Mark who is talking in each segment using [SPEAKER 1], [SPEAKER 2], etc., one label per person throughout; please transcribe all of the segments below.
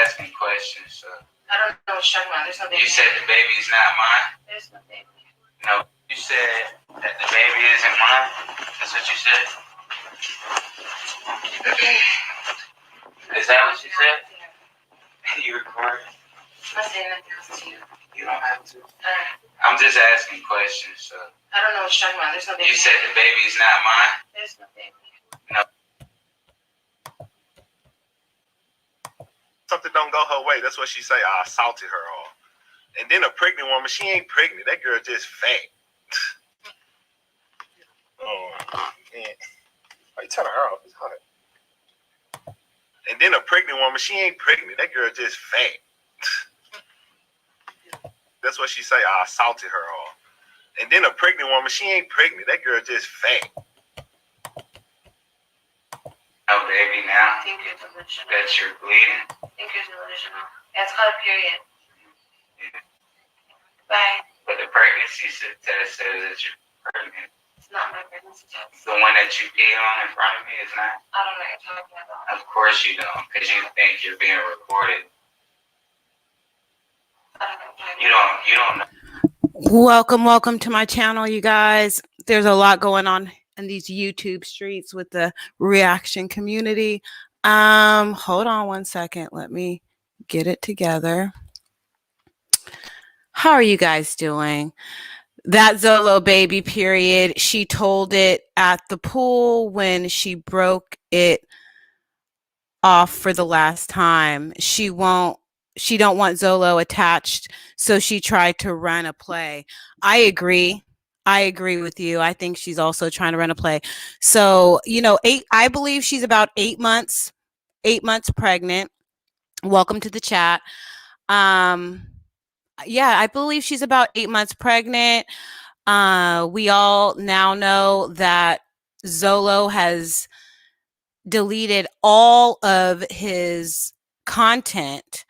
[SPEAKER 1] asking questions. So. I don't know what you're talking about. There's no baby. You said the baby is not mine? There's no baby. No. You said that the baby isn't mine? That's what you said? Is that what you said? You recorded? I'm not saying nothing else to you. You don't have to. I'm just asking questions. So. I don't know what you're talking about. There's no baby. You said the baby is not mine? There's no baby. No.
[SPEAKER 2] Something don't go her way. That's what she say. I assaulted her all. And then a pregnant woman, she ain't pregnant. That girl just fat. Oh, man. Why you turning her off? It's hot. And then a pregnant woman, she ain't pregnant. That girl just fat. That's what she say. I assaulted her all. And then a pregnant woman, she ain't pregnant. That girl just fat.
[SPEAKER 1] Oh, baby, now? I think you're delusional. That you're bleeding? I think you're delusional. Yeah, it's called a period. Yeah. Bye. But the pregnancy test says that you're pregnant. It's not my pregnancy test. The one that you pee on in front of me is not? I don't know what you're talking about. Of course you don't, because you think you're being recorded. I don't know what you're talking about. You don't know.
[SPEAKER 3] Welcome to my channel, you guys. There's a lot going on in these YouTube streets with the reaction community. Hold on one second. Let me get it together. How are you guys doing? That Zolo baby period, she told it at the pool when she broke it off for the last time. She don't want Zolo attached, so she tried to run a play. I agree with you. I think she's also trying to run a play. So, I believe she's about 8 months pregnant. Welcome to the chat. Yeah, I believe she's about 8 months pregnant. We all now know that Zolo has deleted all of his content,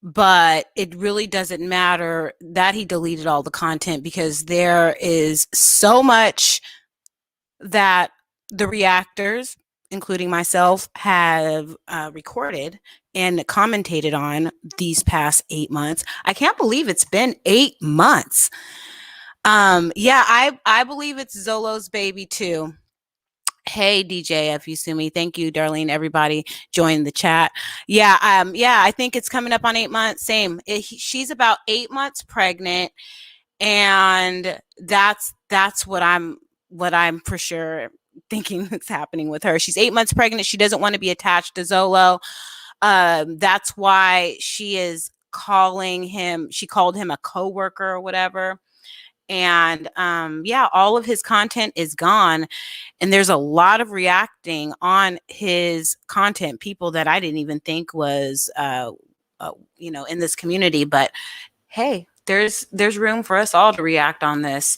[SPEAKER 3] but it really doesn't matter that he deleted all the content, because there is so much that the reactors, including myself, have recorded and commentated on these past 8 months. I can't believe it's been 8 months. Yeah, I believe it's Zolo's baby too. Hey, DJ Fusumi, thank you, Darlene. Everybody join the chat. Yeah, I think it's coming up on 8 months. Same. She's about 8 months pregnant, and that's what I'm for sure thinking that's happening with her. She's 8 months pregnant. She doesn't want to be attached to Zolo. That's why she is calling him. She called him a coworker or whatever. And yeah, all of his content is gone, and there's a lot of reacting on his content, people that I didn't even think was in this community. But hey, there's room for us all to react on this.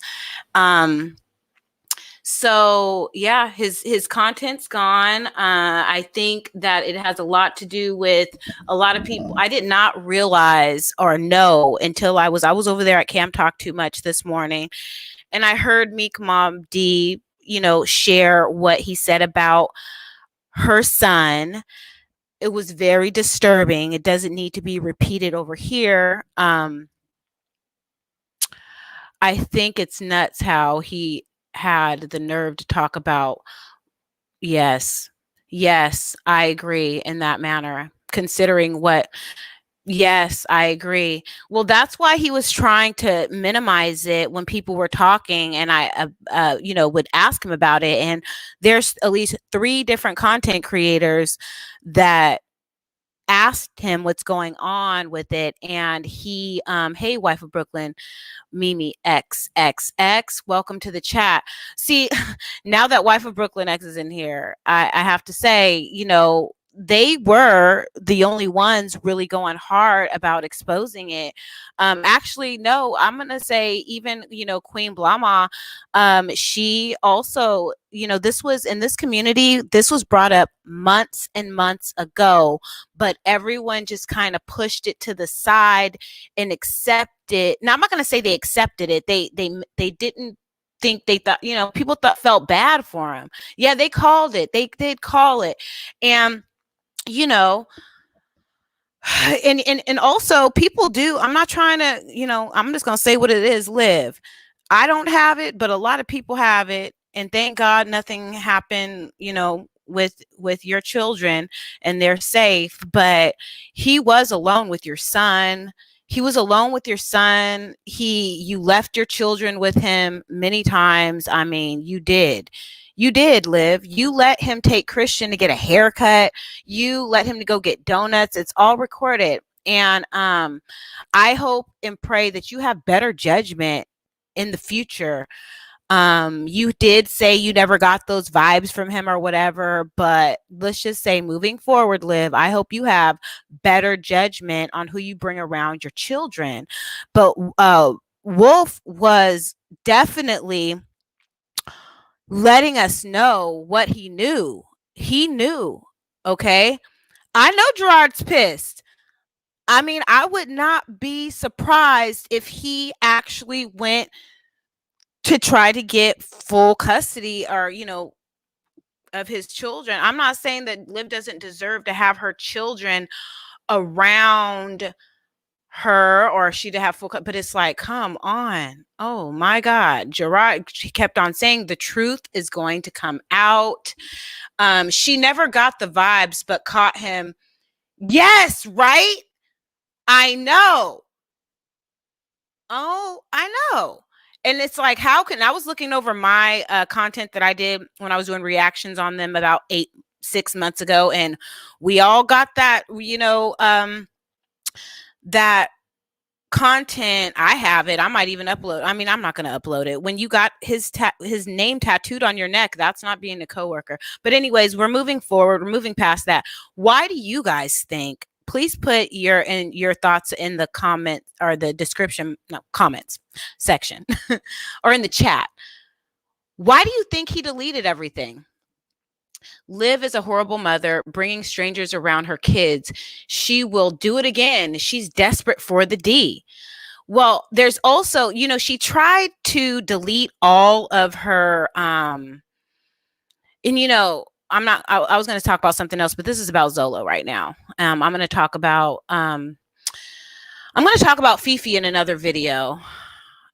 [SPEAKER 3] So yeah, his content's gone. I think that it has a lot to do with a lot of people. I did not realize or know until I was over there at Camp Talk Too Much this morning, and I heard Meek Mom D, share what he said about her son. It was very disturbing. It doesn't need to be repeated over here. I think it's nuts how he had the nerve to talk about, yes, I agree in that manner, considering what, yes, I agree. Well, that's why he was trying to minimize it when people were talking, and I, would ask him about it. And there's at least 3 different content creators that asked him what's going on with it, and he hey, wife of Brooklyn, Mimi XXX, welcome to the chat. See, now that wife of Brooklyn X is in here, I have to say, they were the only ones really going hard about exposing it. Actually, no, I'm gonna say even Queen Blama, she also, this was in this community, this was brought up months and months ago, but everyone just kind of pushed it to the side and accepted. Now, I'm not gonna say they accepted it. They didn't think, they thought, people felt bad for him. Yeah, they called it. They did call it. And and also people do. I'm not trying to, I'm just gonna say what it is. Live. I don't have it, but a lot of people have it, and thank God nothing happened, with your children, and they're safe. But he was alone with your son. He was alone with your son. You left your children with him many times. I mean, you did. You did, Liv. You let him take Christian to get a haircut. You let him to go get donuts. It's all recorded. And I hope and pray that you have better judgment in the future. You did say you never got those vibes from him or whatever, but let's just say moving forward, Liv, I hope you have better judgment on who you bring around your children. But Wolf was definitely letting us know what he knew. He knew. Okay. I know Jarrod's pissed. I mean, I would not be surprised if he actually went to try to get full custody or, of his children. I'm not saying that Liv doesn't deserve to have her children around her or she to have full, but it's like, come on. Oh my God. Jarrod, she kept on saying the truth is going to come out. She never got the vibes, but caught him. Yes, right? I know. Oh, I know. And it's like, I was looking over my content that I did when I was doing reactions on them about 6 months ago. And we all got that, that content. I have it. I might even upload. I mean, I'm not going to upload it. When you got his name tattooed on your neck, that's not being a coworker. But anyways, we're moving forward. We're moving past that. Why do you guys think? Please put your thoughts in the comment or the description, comments section or in the chat. Why do you think he deleted everything? Liv is a horrible mother, bringing strangers around her kids. She will do it again. She's desperate for the D. Well, there's also, she tried to delete all of her, and I was going to talk about something else, but this is about Zolo right now. I'm going to talk about FEFE in another video,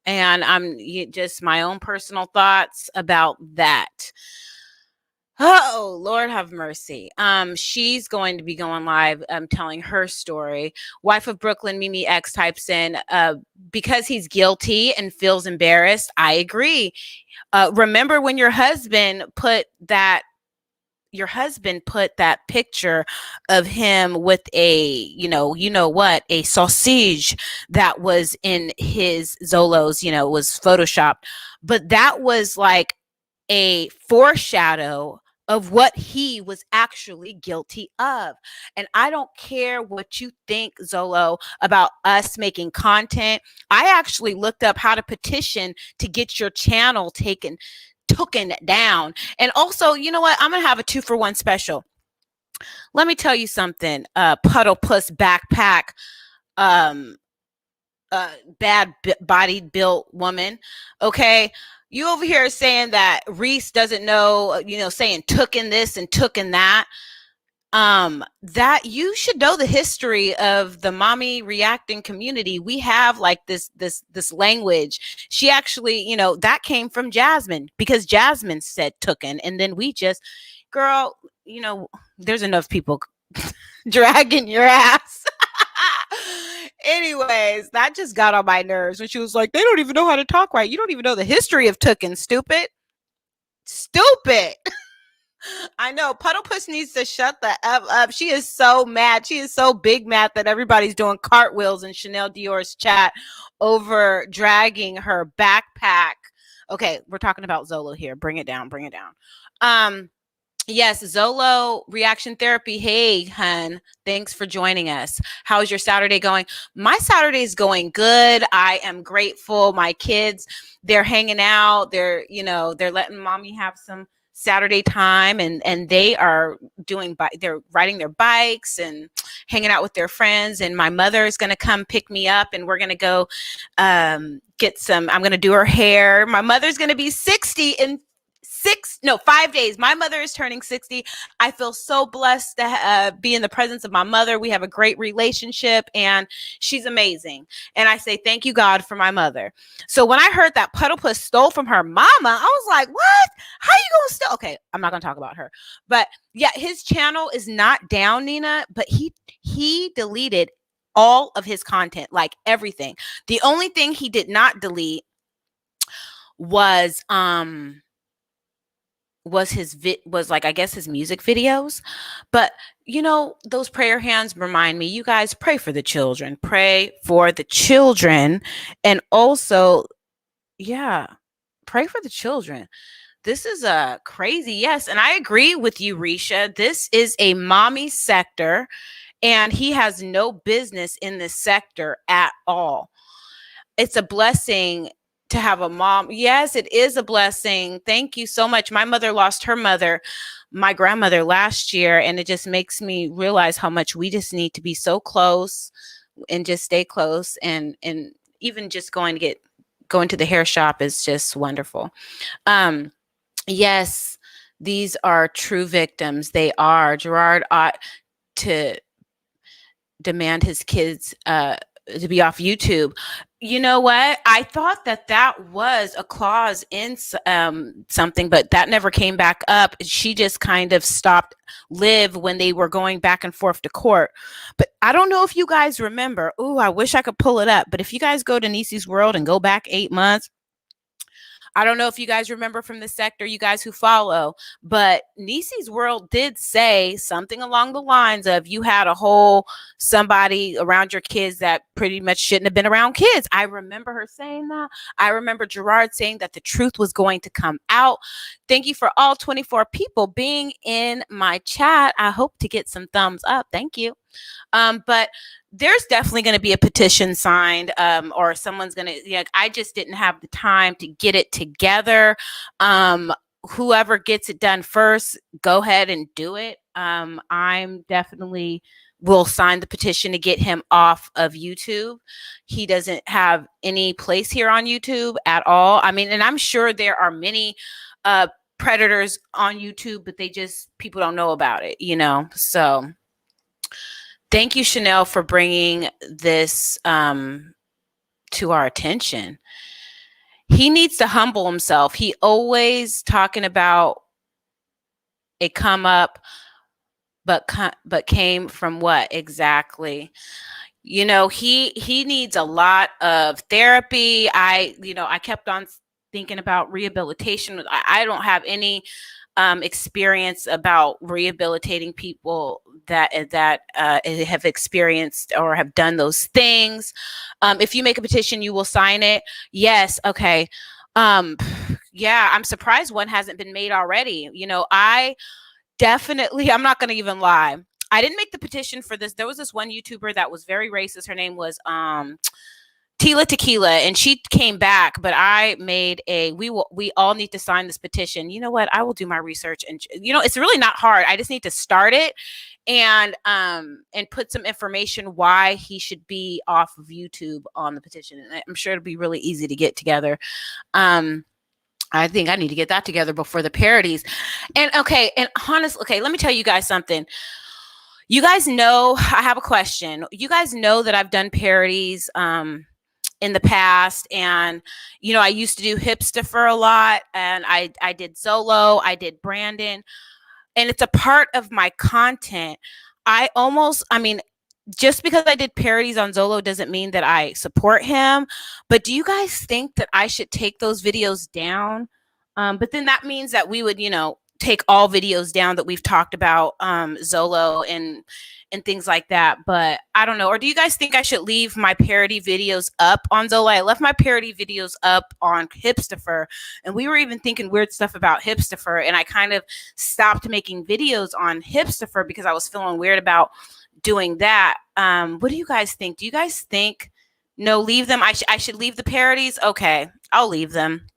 [SPEAKER 3] and just my own personal thoughts about that. Oh, Lord have mercy. She's going to be going live, telling her story. Wife of Brooklyn, Mimi X types in, because he's guilty and feels embarrassed. I agree. Remember when your husband put that picture of him with a, a sausage that was in his Zolo's, was photoshopped, but that was like a foreshadow of what he was actually guilty of. And I don't care what you think, Zolo, about us making content. I actually looked up how to petition to get your channel taken down. And also, you know what? I'm going to have a 2-for-1 special. Let me tell you something. Puddle puss backpack, bad bodied built woman. Okay. You over here saying that Reese doesn't know, saying took in this and took in that. That you should know the history of the mommy reacting community. We have like this language. She actually, that came from Jasmine, because Jasmine said tooken, and then we just, girl, there's enough people dragging your ass. Anyways, that just got on my nerves when she was like, they don't even know how to talk right. You don't even know the history of tooken, stupid. I know. Puddle Puss needs to shut the F up. She is so mad. She is so big mad that everybody's doing cartwheels in Chanel Dior's chat over dragging her backpack. Okay, we're talking about Zolo here. Bring it down. Yes, Zolo reaction therapy. Hey, hun, thanks for joining us. How's your Saturday going? My Saturday is going good. I am grateful. My kids, they're hanging out. They're letting mommy have some Saturday time, and they are they're riding their bikes and hanging out with their friends. And my mother is going to come pick me up, and we're going to go I'm going to do her hair. My mother's going to be 60 in 5 days. My mother is turning 60. I feel so blessed to be in the presence of my mother. We have a great relationship and she's amazing. And I say, thank you, God, for my mother. So when I heard that Puddle Puss stole from her mama, I was like, what? How you gonna steal? Okay, I'm not gonna talk about her. But yeah, his channel is not down, Nina, but he deleted all of his content, like everything. The only thing he did not delete was like, I guess, his music videos. But you know, those prayer hands remind me, you guys, pray for the children, and also, yeah, pray for the children. This is a crazy, yes, and I agree with you, Risha. This is a mommy sector, and he has no business in this sector at all. It's a blessing to have a mom. Yes, it is a blessing. Thank you so much. My mother lost her mother, my grandmother, last year, and it just makes me realize how much we just need to be so close and just stay close. And even just going to the hair shop is just wonderful. Yes, these are true victims. They are. Jarrod ought to demand his kids to be off YouTube. You know what? I thought that was a clause in something, but that never came back up. She just kind of stopped live when they were going back and forth to court. But I don't know if you guys remember. Ooh, I wish I could pull it up. But if you guys go to Niecy's World and go back 8 months, I don't know if you guys remember from the sector, you guys who follow, but Niecy's World did say something along the lines of, you had somebody around your kids that pretty much shouldn't have been around kids. I remember her saying that. I remember Jarrod saying that the truth was going to come out. Thank you for all 24 people being in my chat. I hope to get some thumbs up. Thank you. But there's definitely going to be a petition signed, or someone's going to, I just didn't have the time to get it together. Whoever gets it done first, go ahead and do it. I'm definitely will sign the petition to get him off of YouTube. He doesn't have any place here on YouTube at all. I mean, and I'm sure there are many, predators on YouTube, but people don't know about it, so. Thank you, Chanel, for bringing this to our attention. He needs to humble himself. He always talking about a come up, but came from what exactly? He needs a lot of therapy. I kept on thinking about rehabilitation. I don't have any experience about rehabilitating people that have experienced or have done those things. If you make a petition, you will sign it. Yes. Okay. Yeah, I'm surprised one hasn't been made already. I'm not going to even lie. I didn't make the petition for this. There was this one YouTuber that was very racist. Her name was Tila Tequila, and she came back, but I made we all need to sign this petition. You know what? I will do my research, and it's really not hard. I just need to start it and put some information why he should be off of YouTube on the petition. And I'm sure it'll be really easy to get together. I think I need to get that together before the parodies. And honestly, let me tell you guys something. You guys know, I have a question. You guys know that I've done parodies in the past, and I used to do Hipster a lot, and I did Zolo, I did Brandon, and it's a part of my content. Just because I did parodies on Zolo doesn't mean that I support him, but do you guys think that I should take those videos down? But then that means that we would take all videos down that we've talked about Zolo and things like that. But I don't know. Or do you guys think I should leave my parody videos up on Zolo? I left my parody videos up on Hipster, and we were even thinking weird stuff about Hipster, and I kind of stopped making videos on Hipster because I was feeling weird about doing that. What do you guys think? Do you guys think no, leave them? I should leave the parodies? Okay, I'll leave them.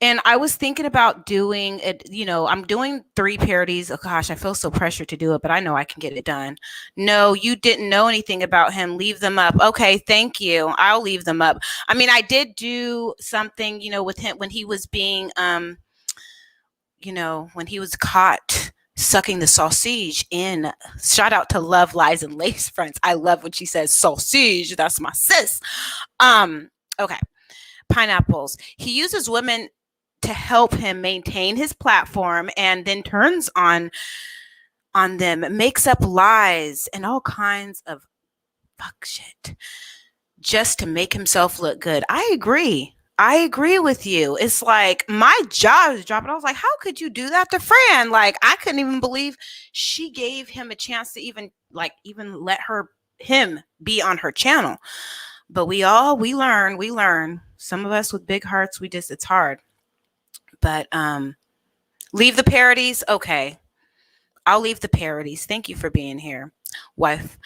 [SPEAKER 3] And I was thinking about doing it, I'm doing 3 parodies. Oh gosh, I feel so pressured to do it, but I know I can get it done. No, you didn't know anything about him. Leave them up. Okay, thank you. I'll leave them up. I mean, I did do something, with him when he was being when he was caught sucking the sausage in. Shout out to Love, Lies, and Lace Friends. I love when she says sausage. That's my sis. Okay. Pineapples. He uses women to help him maintain his platform and then turns on them, makes up lies and all kinds of fuck shit just to make himself look good. I agree with you. It's like my jaw is dropping. I was like, how could you do that to Fran? Like, I couldn't even believe she gave him a chance to even let him be on her channel. But we learn. Some of us with big hearts, it's hard. But leave the parodies. Okay. I'll leave the parodies. Thank you for being here. Wife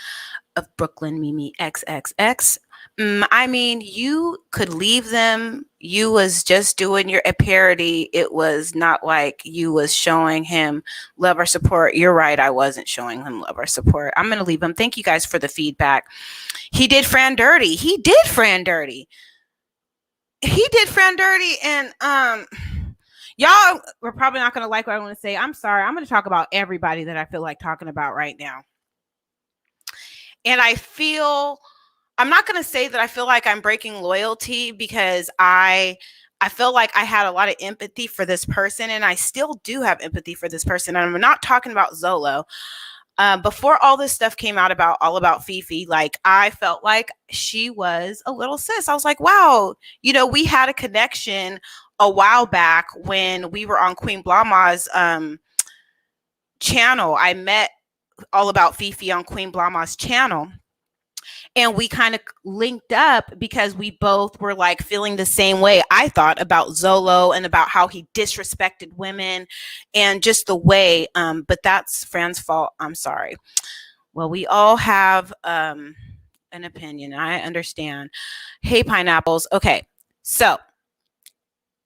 [SPEAKER 3] of Brooklyn Mimi XXX. I mean, you could leave them. You was just doing a parody. It was not like you was showing him love or support. You're right. I wasn't showing him love or support. I'm going to leave him. Thank you guys for the feedback. He did Fran dirty. And y'all are probably not going to like what I want to say. I'm sorry. I'm going to talk about everybody that I feel like talking about right now. And I'm not going to say that I feel like I'm breaking loyalty, because I feel like I had a lot of empathy for this person, and I still do have empathy for this person. And I'm not talking about Zolo. Before all this stuff came out about ABOUT FEFE, like, I felt like she was a little sis. I was like, wow, we had a connection a while back when we were on Queen Blama's channel. I met ABOUT FEFE on Queen Blama's channel, and we kind of linked up because we both were like feeling the same way, I thought, about Zolo and about how he disrespected women and just the way, but that's Fran's fault. I'm sorry. Well, we all have an opinion. I understand. Hey, Pineapples. Okay, so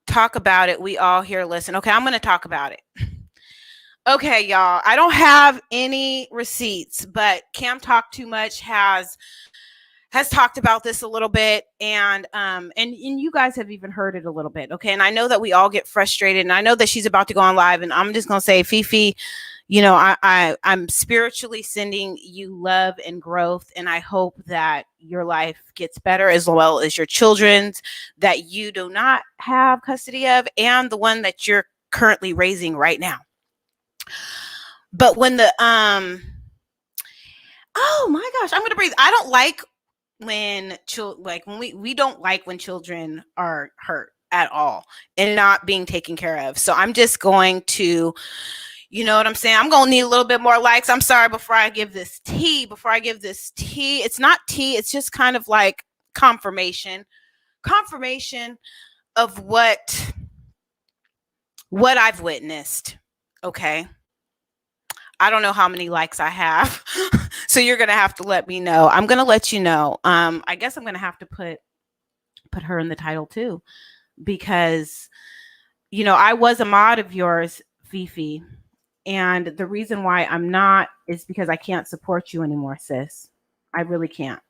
[SPEAKER 3] talk about it. We all here listen. Okay, I'm going to talk about it. Okay, y'all. I don't have any receipts, but Cam Talk Too Much has talked about this a little bit, and you guys have even heard it a little bit. Okay, and I know that we all get frustrated, and I know that she's about to go on live, and I'm just gonna say, Fifi, I'm spiritually sending you love and growth, and I hope that your life gets better, as well as your children's that you do not have custody of, and the one that you're currently raising right now. But when the oh my gosh, I'm gonna breathe. I don't like when we don't like when children are hurt at all and not being taken care of. So I'm just going to, you know what I'm saying? I'm going to need a little bit more likes. I'm sorry, before I give this tea, it's not tea. It's just kind of like confirmation of what I've witnessed. Okay. I don't know how many likes I have. So you're going to have to let me know. I'm going to let you know. I guess I'm going to have to put her in the title too, because, I was a mod of yours, Fifi. And the reason why I'm not is because I can't support you anymore, sis. I really can't.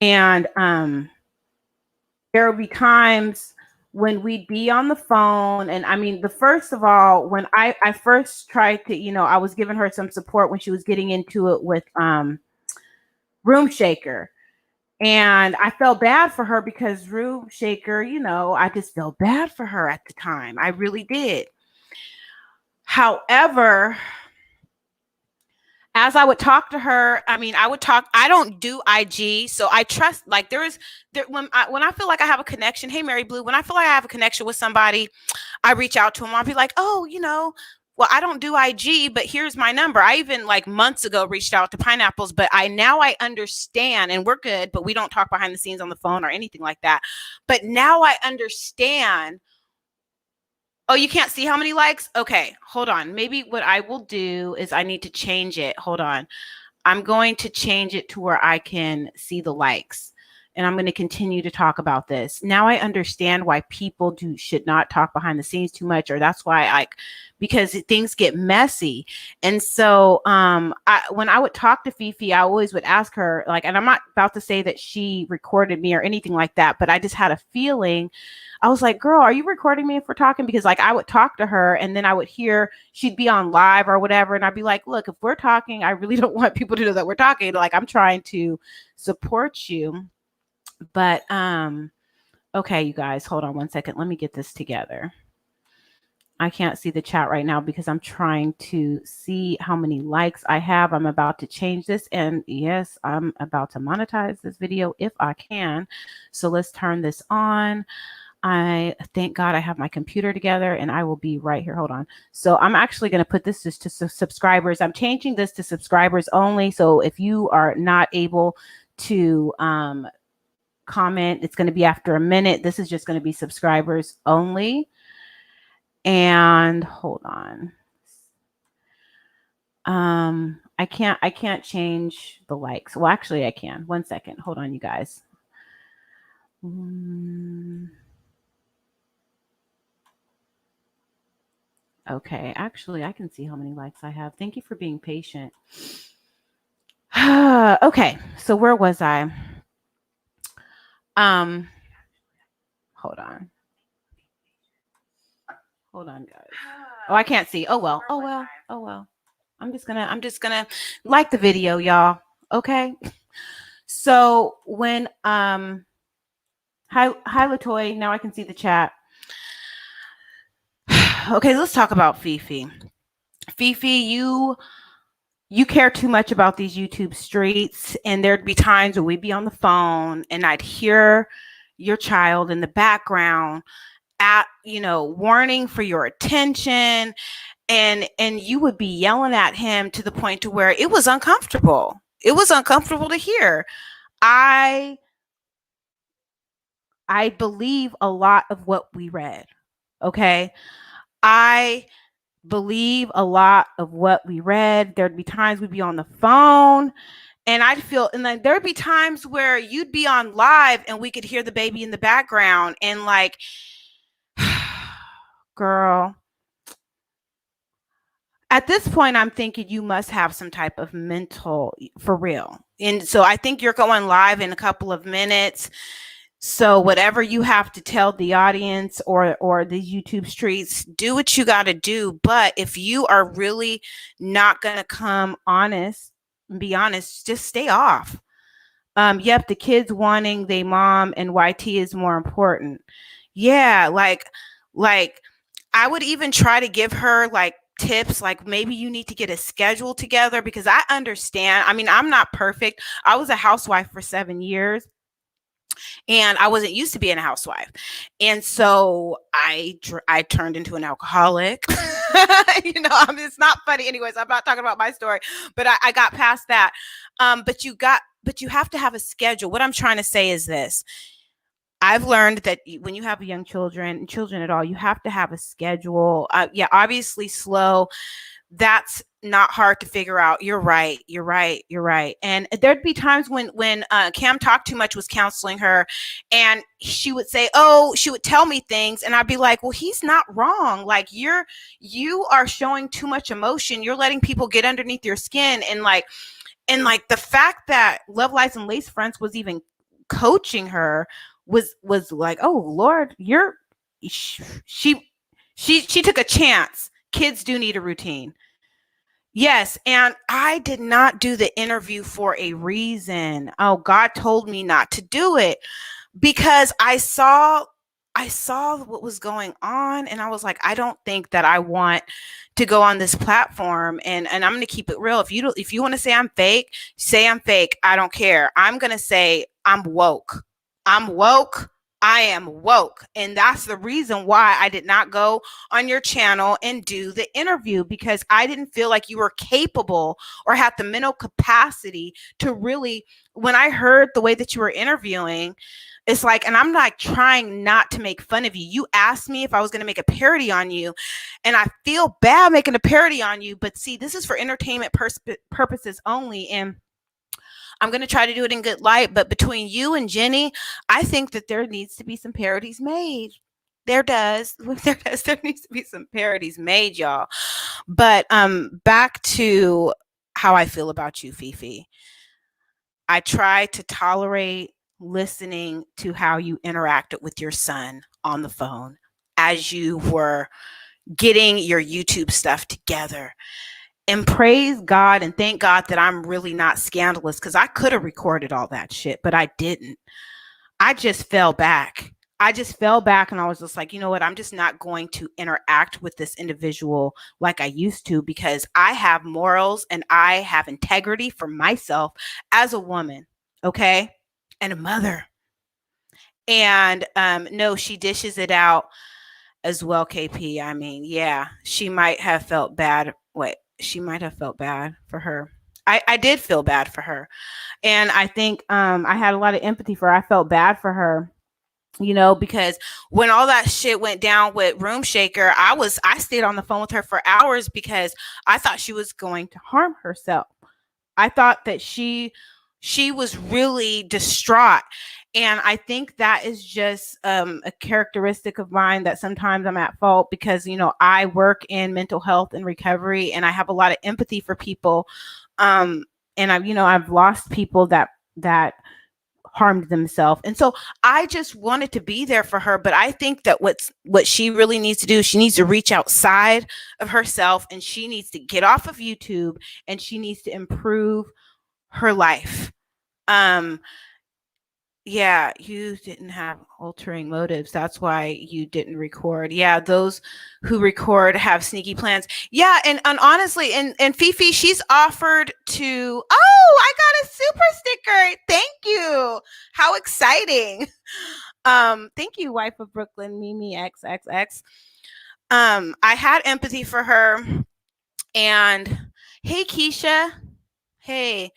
[SPEAKER 3] And there will be times when we'd be on the phone, and I mean, first of all, when I first tried to, I was giving her some support when she was getting into it with Room Shaker, and I felt bad for her because Room Shaker, I just felt bad for her at the time. I really did. However, as I would talk to her, I don't do IG, so I trust, like, when I feel like I have a connection, hey, Mary Blue, when I feel like I have a connection with somebody, I reach out to them. I'll be like, oh, well, I don't do IG, but here's my number. I even, like, months ago reached out to Pineapples, but now I understand, and we're good, but we don't talk behind the scenes on the phone or anything like that. But now I understand. Oh, you can't see how many likes? Okay, hold on. Maybe what I will do is I need to change it. Hold on. I'm going to change it to where I can see the likes. and I'm going to continue to talk about this. Now I understand why people should not talk behind the scenes too much, or that's why because things get messy. And so when I would talk to Fifi, I always would ask her, like, and I'm not about to say that she recorded me or anything like that, but I just had a feeling. I was like, girl, are you recording me if we're talking? Because like I would talk to her and then I would hear she'd be on live or whatever. And I'd be like, look, if we're talking, I really don't want people to know that we're talking. Like, I'm trying to support you. But okay, you guys, hold on one second. Let me get this together. I can't see the chat right now because I'm trying to see how many likes I have. I'm about to change this. And yes, I'm about to monetize this video if I can. So let's turn this on. I thank God I have my computer together and I will be right here. Hold on. So I'm actually going to put this just to subscribers. I'm changing this to subscribers only. So if you are not able to comment, it's going to be after a minute. This is just going to be subscribers only. And hold on. I can't change the likes. Well, actually I can. 1 second. Hold on, you guys. Okay, actually I can see how many likes I have. Thank you for being patient. Okay, so where was I? Hold on. Hold on, guys. Oh, I can't see. Oh well. I'm just gonna like the video, y'all. Okay. So when hi Latoy, now I can see the chat. Okay, let's talk about Fifi. Fifi, you care too much about these YouTube streets, and there'd be times when we'd be on the phone and I'd hear your child in the background warning for your attention, and you would be yelling at him to the point to where it was uncomfortable. It was uncomfortable to hear. I believe a lot of what we read. Okay. I believe a lot of what we read. There'd be times we'd be on the phone and I'd feel, and then there'd be times where you'd be on live and we could hear the baby in the background and like, girl, at this point, I'm thinking you must have some type of mental, for real. And so I think you're going live in a couple of minutes. So whatever you have to tell the audience or the YouTube streets, do what you got to do. But if you are really not going to come honest and be honest, just stay off. Yep, the kids wanting their mom and YT is more important. Yeah, like I would even try to give her like tips, like maybe you need to get a schedule together, because I understand. I mean, I'm not perfect. I was a housewife for 7 years. And I wasn't used to being a housewife. And so I turned into an alcoholic. It's not funny. Anyways, I'm not talking about my story, but I got past that. But you have to have a schedule. What I'm trying to say is this. I've learned that when you have young children at all, you have to have a schedule. Yeah, obviously slow. That's not hard to figure out. You're right. And there'd be times when Cam Talk Too Much was counseling her, and she would say, she would tell me things, and I'd be like, well, he's not wrong. Like you are showing too much emotion. You're letting people get underneath your skin. And the fact that Love Lies and Lace Fronts was even coaching her was like, oh Lord, she took a chance. Kids do need a routine. Yes. And I did not do the interview for a reason. Oh, God told me not to do it because I saw what was going on. And I was like, I don't think that I want to go on this platform. And I'm going to keep it real. If you want to say I'm fake, say I'm fake. I don't care. I'm going to say I'm woke. I am woke. And that's the reason why I did not go on your channel and do the interview, because I didn't feel like you were capable or had the mental capacity to really, when I heard the way that you were interviewing, it's like, and I'm like trying not to make fun of you. You asked me if I was going to make a parody on you, and I feel bad making a parody on you. But see, this is for entertainment purposes only. And I'm going to try to do it in good light. But between you and Jenny, I think that there needs to be some parodies made. There needs to be some parodies made, y'all. But back to how I feel about you, Fifi. I try to tolerate listening to how you interacted with your son on the phone as you were getting your YouTube stuff together. And praise God and thank God that I'm really not scandalous, because I could have recorded all that shit, but I didn't. I just fell back. And I was just like, you know what? I'm just not going to interact with this individual like I used to, because I have morals and I have integrity for myself as a woman, okay? And a mother. And no, she dishes it out as well, KP. I mean, yeah, she might have felt bad. She might have felt bad for her. I did feel bad for her. And I think I had a lot of empathy for her. I felt bad for her, you know, because when all that shit went down with Room Shaker, I stayed on the phone with her for hours because I thought she was going to harm herself. I thought that she was really distraught. And I think that is just a characteristic of mine, that sometimes I'm at fault because, you know, I work in mental health and recovery, and I have a lot of empathy for people. And I've lost people that harmed themselves. And so I just wanted to be there for her. But I think that what she really needs to do, she needs to reach outside of herself, and she needs to get off of YouTube, and she needs to improve her life. Yeah, you didn't have altering motives. That's why you didn't record. Yeah, those who record have sneaky plans. Yeah, and honestly, and Fifi, she's offered to, oh, I got a super sticker. Thank you. How exciting. Thank you, wife of Brooklyn, Mimi XXX. I had empathy for her. And hey, Keisha. Hey.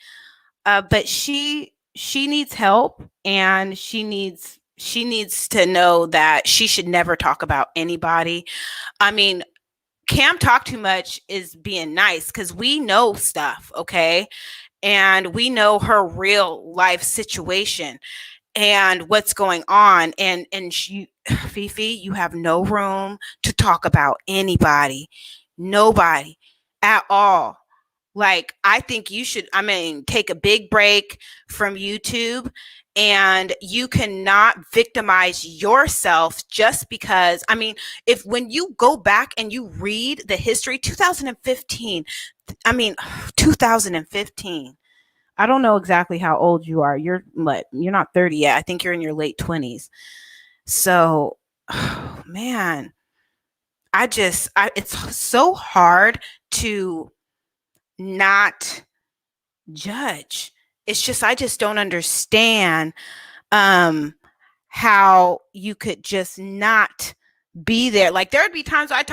[SPEAKER 3] But she needs help, and she needs to know that she should never talk about anybody. I mean, Cam Talk Too Much is being nice because we know stuff, okay? And we know her real life situation and what's going on. And she, Fifi, you have no room to talk about anybody, nobody at all. Like, I think you should, take a big break from YouTube, and you cannot victimize yourself just because, if when you go back and you read the history, 2015, I don't know exactly how old you are. You're not 30 yet. I think you're in your late 20s. So, oh, man, it's so hard to not judge. It's just, I just don't understand how you could just not be there. Like, there'd be times I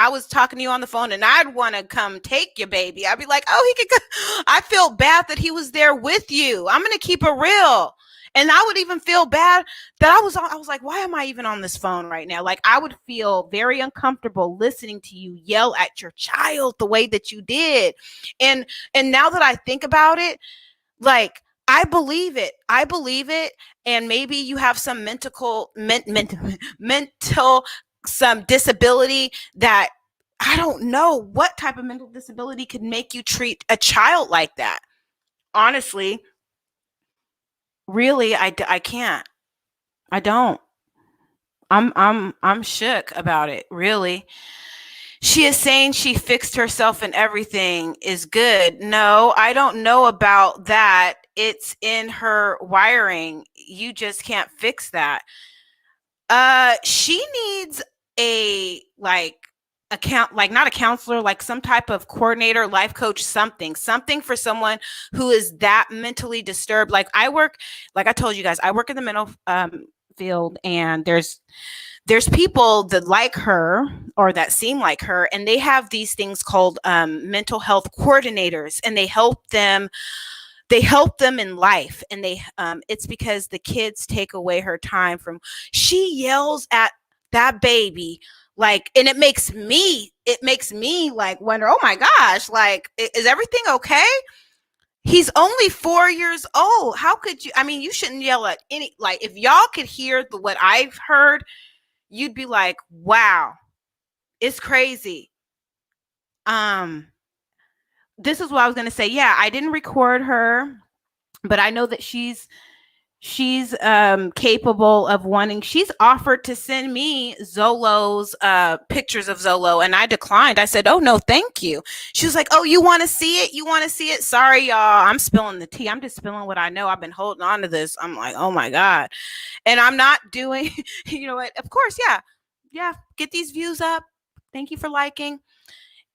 [SPEAKER 3] was talking to you on the phone, and I'd want to come take your baby. I'd be like, oh, he could go. I feel bad that he was there with you. I'm gonna keep it real. And I would even feel bad that I was like, why am I even on this phone right now? Like, I would feel very uncomfortable listening to you yell at your child the way that you did. And now that I think about it, like, I believe it. And maybe you have some mental some disability that I don't know what type of mental disability could make you treat a child like that. Honestly, really, I can't. I don't. I'm shook about it, really. She is saying she fixed herself and everything is good. No, I don't know about that. It's in her wiring. You just can't fix that. She needs a not a counselor, like some type of coordinator, life coach, something for someone who is that mentally disturbed. Like I told you guys, I work in the mental field, and there's people that like her or that seem like her, and they have these things called mental health coordinators, and they help them in life. And it's because the kids take away her time from, she yells at that baby, like, and it makes me like wonder, oh my gosh, like, is everything okay? He's only 4 years old. How could you? I mean, you shouldn't yell at any, like, if y'all could hear what I've heard, you'd be like, wow, it's crazy. This is what I was going to say. Yeah, I didn't record her, but I know that she's capable of wanting. She's offered to send me Zolo's pictures of Zolo, and I declined. I said, oh no, thank you. She was like, oh, you want to see it? You want to see it? Sorry, y'all, I'm spilling the tea. I'm just spilling what I know. I've been holding on to this. I'm like, oh my God. And I'm not doing, you know what, of course, yeah, get these views up. Thank you for liking.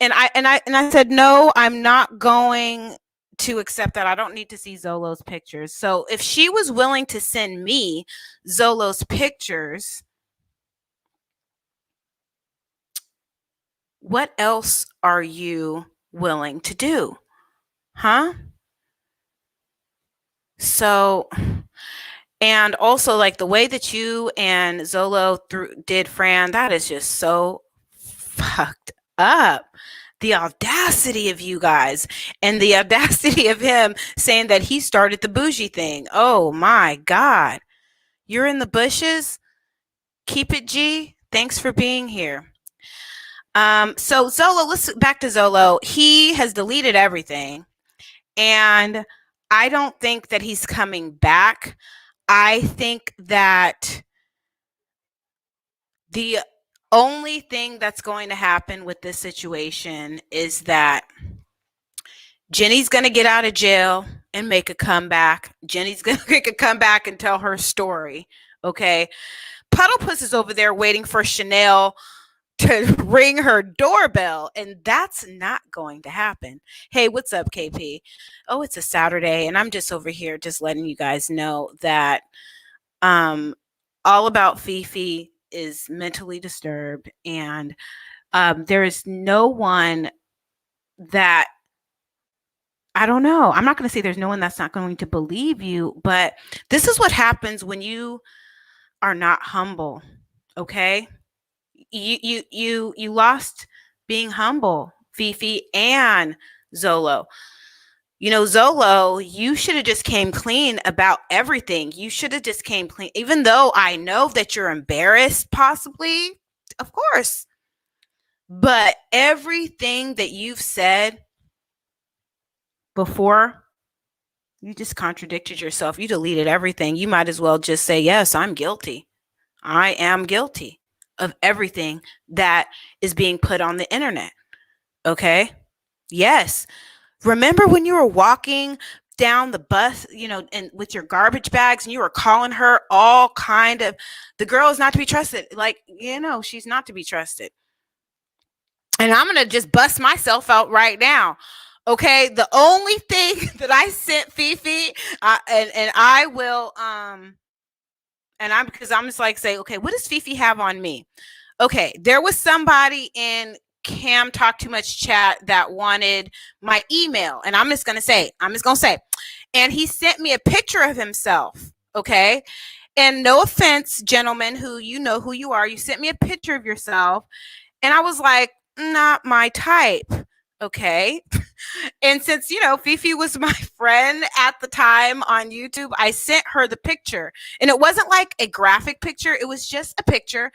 [SPEAKER 3] And I said, no, I'm not going to accept that. I don't need to see Zolo's pictures. So if she was willing to send me Zolo's pictures, what else are you willing to do? Huh? So, and also, like, the way that you and Zolo did Fran, that is just so fucked up. The audacity of you guys, and the audacity of him saying that he started the bougie thing. Oh my God. You're in the bushes. Keep it G. Thanks for being here. So Zolo, let's back to Zolo. He has deleted everything, and I don't think that he's coming back. I think that the only thing that's going to happen with this situation is that Jenny's going to get out of jail and make a comeback. Jenny's going to make a comeback and tell her story. Okay. Puddle Puss is over there waiting for Chanel to ring her doorbell, and that's not going to happen. Hey, what's up, KP? Oh, it's a Saturday, and I'm just over here just letting you guys know that All About Fefe is mentally disturbed, and there is no one that, I don't know. I'm not going to say there's no one that's not going to believe you, but this is what happens when you are not humble. Okay? You lost being humble, Fefe and Zolo. You know, Zolo, you should have just came clean about everything. You should have just came clean, even though I know that you're embarrassed, possibly, of course. But everything that you've said before, you just contradicted yourself. You deleted everything. You might as well just say, yes, I'm guilty. I am guilty of everything that is being put on the internet. Okay? Yes. Remember when you were walking down the bus, you know, and with your garbage bags, and you were calling her all kind of, the girl is not to be trusted. Like, you know, she's not to be trusted. And I'm going to just bust myself out right now. Okay. The only thing that I sent Fefe, and I will, because I'm just like, say, okay, what does Fefe have on me? Okay. There was somebody in Cam Talk Too Much chat that wanted my email, and I'm just gonna say, and he sent me a picture of himself. Okay. And no offense, gentlemen, who you know who you are, you sent me a picture of yourself, and I was like, not my type. Okay. And since, you know, Fefe was my friend at the time on YouTube, I sent her the picture, and it wasn't like a graphic picture. It was just a picture.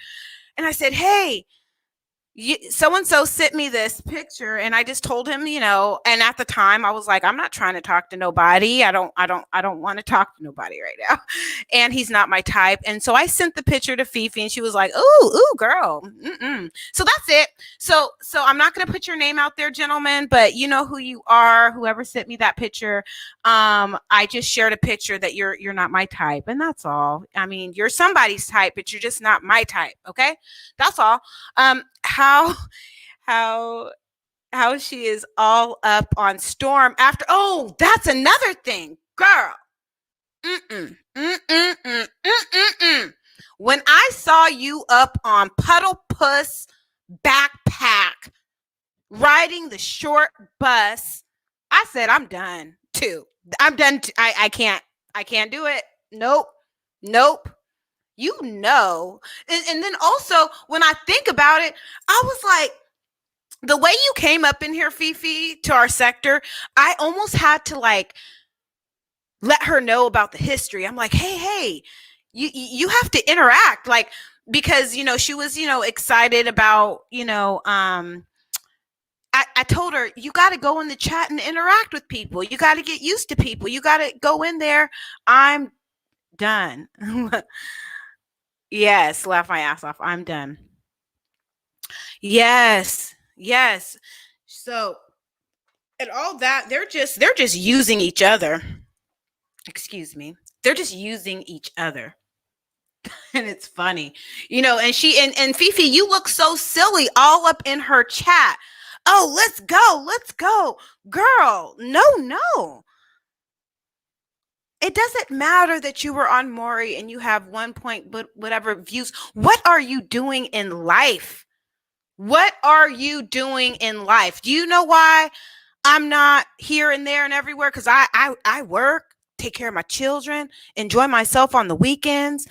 [SPEAKER 3] And I said, hey, so-and-so sent me this picture, and I just told him, you know, and at the time I was like, I'm not trying to talk to nobody. I don't want to talk to nobody right now. And he's not my type. And so I sent the picture to Fefe, and she was like, ooh, girl. So that's it. So I'm not going to put your name out there, gentlemen, but you know who you are, whoever sent me that picture. I just shared a picture that you're not my type, and that's all. I mean, you're somebody's type, but you're just not my type. Okay. That's all. How she is all up on Storm after. Oh, that's another thing, girl. When I saw you up on Puddle Puss backpack riding the short bus, I said, I'm done too. I'm done. I can't do it. Nope. You know. And then also, when I think about it, I was like, the way you came up in here, Fifi, to our sector, I almost had to like let her know about the history. I'm like, hey, you have to interact, like, because she was excited about I told her, you got to go in the chat and interact with people. You got to get used to people. You got to go in there. I'm done. Yes, laugh my ass off. I'm done. Yes. So, and all that, they're just using each other. Excuse me. They're just using each other. And it's funny, and she and Fifi, you look so silly all up in her chat. Oh, let's go, girl. No, it doesn't matter that you were on Maury and you have 1 point but whatever views. What are you doing in life? What are you doing in life? Do you know why I'm not here and there and everywhere? Because I work, take care of my children, enjoy myself on the weekends.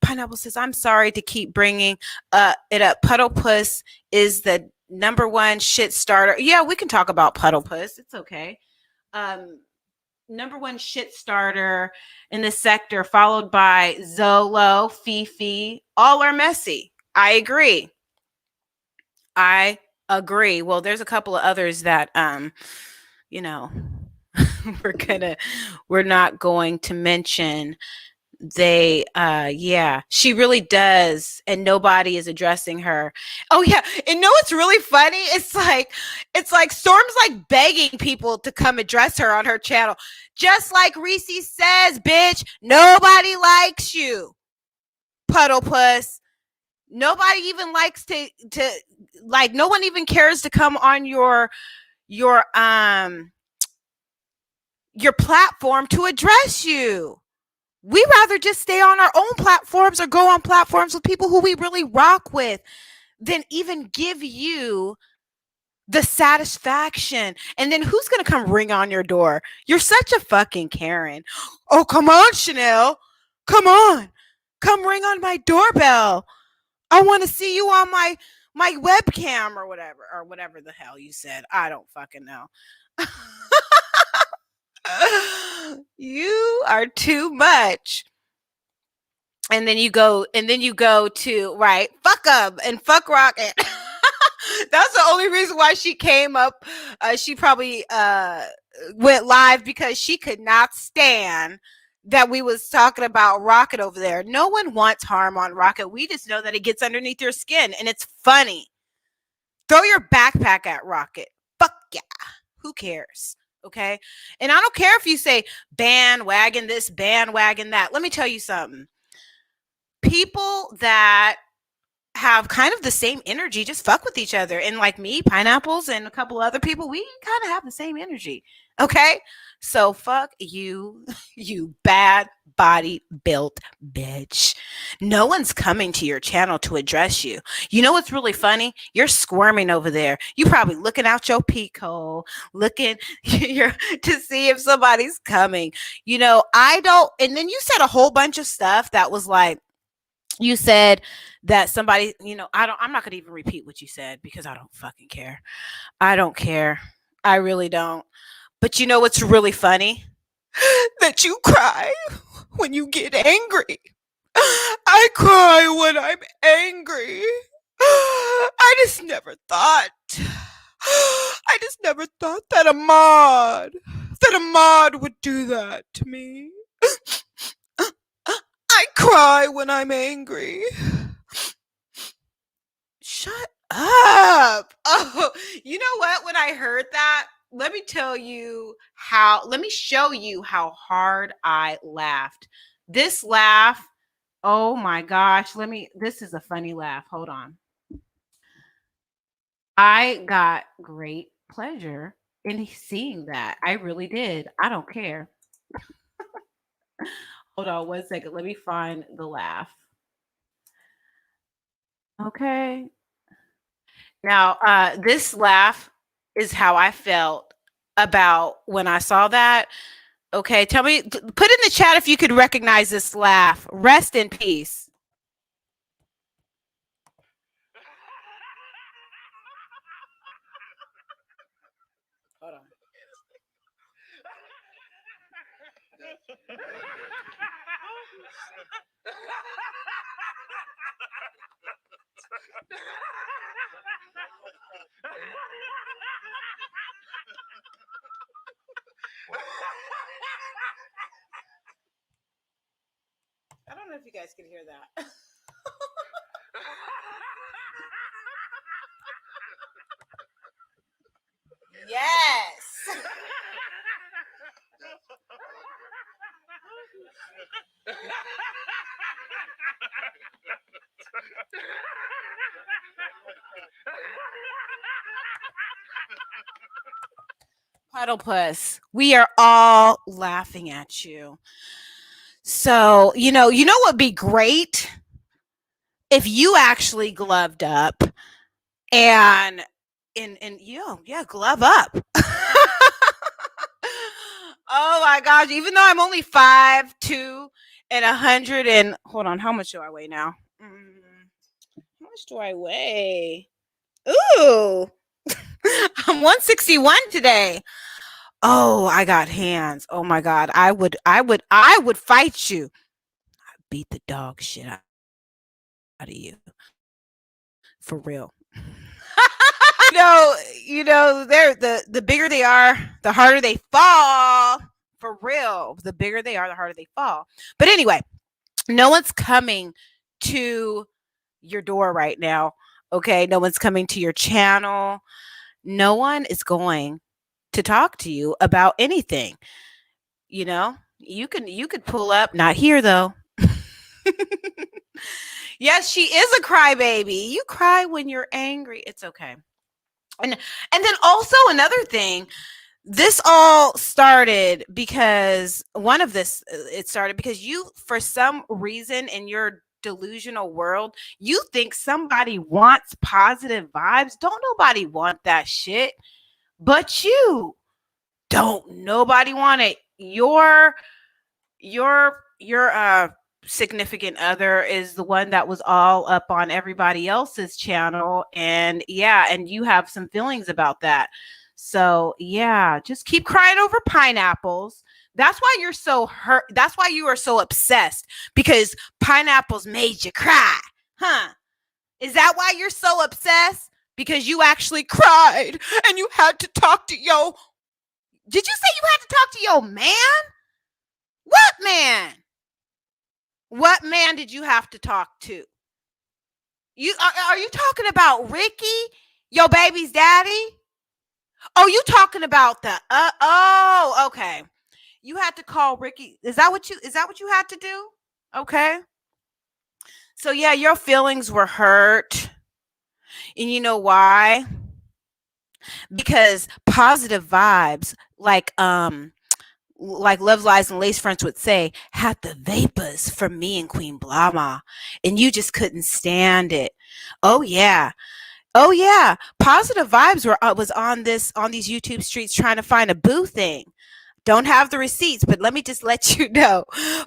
[SPEAKER 3] Pineapple says, I'm sorry to keep bringing it up. Puddle Puss is the number one shit starter. Yeah, we can talk about Puddle Puss. It's okay. Number one shit starter in the sector, followed by Zolo, Fifi. All are messy. I agree. Well, there's a couple of others that we're not going to mention. They she really does, and nobody is addressing her. Oh yeah, and it's really funny, it's like Storm's like begging people to come address her on her channel, just like Reese says, bitch, nobody likes you, Puddle Puss. Nobody even likes to like, no one even cares to come on your platform to address you. We rather just stay on our own platforms or go on platforms with people who we really rock with than even give you the satisfaction. And then who's going to come ring on your door? You're such a fucking Karen. Oh, come on, Chanel. Come on. Come ring on my doorbell. I want to see you on my webcam or whatever the hell you said. I don't fucking know. You are too much. And then you go to right, fuck up and fuck Rocket. That's the only reason why she came up. She probably went live because she could not stand that we was talking about Rocket over there. No one wants harm on Rocket. We just know that it gets underneath your skin and it's funny. Throw your backpack at Rocket. Fuck yeah. Who cares? Okay. And I don't care if you say bandwagon this, bandwagon that. Let me tell you something. People that have kind of the same energy just fuck with each other. And like me, Pineapples, and a couple other people, we kind of have the same energy. Okay. So fuck you, you bad body built bitch. No one's coming to your channel to address you. You know what's really funny? You're squirming over there. You probably looking out your peek hole, looking to see if somebody's coming. I don't. And then you said a whole bunch of stuff that was like, you said that somebody, I'm not going to even repeat what you said because I don't fucking care. I don't care. I really don't. But you know what's really funny? That you cry when you get angry. I cry when I'm angry. I just never thought that Ahmad would do that to me. I cry when I'm angry. Shut up. Oh, you know what? When I heard that, let me show you how hard I laughed. This laugh, oh my gosh, this is a funny laugh. Hold on. I got great pleasure in seeing that. I really did. I don't care. Hold on 1 second. Let me find the laugh. Okay. Now, this laugh is how I felt about when I saw that. Okay, tell me, put in the chat if you could recognize this laugh. Rest in peace. I don't know if you guys can hear that. Yes. Puddlepuss, we are all laughing at you. So, you know what would be great? If you actually gloved up and glove up. Oh my gosh, even though I'm only 5'2" and 100 and hold on, how much do I weigh now? How much do I weigh? Ooh. I'm 161 today. Oh, I got hands. Oh my God. I would fight you. I'd beat the dog shit out of you. For real. They're the bigger they are, the harder they fall. For real. The bigger they are, the harder they fall. But anyway, no one's coming to your door right now. Okay. No one's coming to your channel. No one is going to talk to you about anything. You could pull up, not here though. Yes, she is a crybaby. You cry when you're angry. It's okay. And then also another thing, this all started because it started because you, for some reason in your delusional world, you think somebody wants positive vibes. Don't nobody want that shit but you. Don't nobody want it. Your significant other is the one that was all up on everybody else's channel, and you have some feelings about that. So just keep crying over pineapples. That's why you're so hurt. That's why you are so obsessed, because pineapples made you cry. Huh? Is that why you're so obsessed? Because you actually cried and you had to talk to yo. Did you say you had to talk to your man? What man? What man did you have to talk to? Are you talking about Ricky, your baby's daddy? Oh, you talking about the okay. You had to call Ricky. Is that what you had to do? Okay. So your feelings were hurt. And you know why? Because positive vibes, like Love Lies and Lace Fronts would say, had the vapors for me and Queen Blama, and you just couldn't stand it. Oh yeah. Positive vibes was on these YouTube streets trying to find a boo thing. Don't have the receipts, but let me just let you know,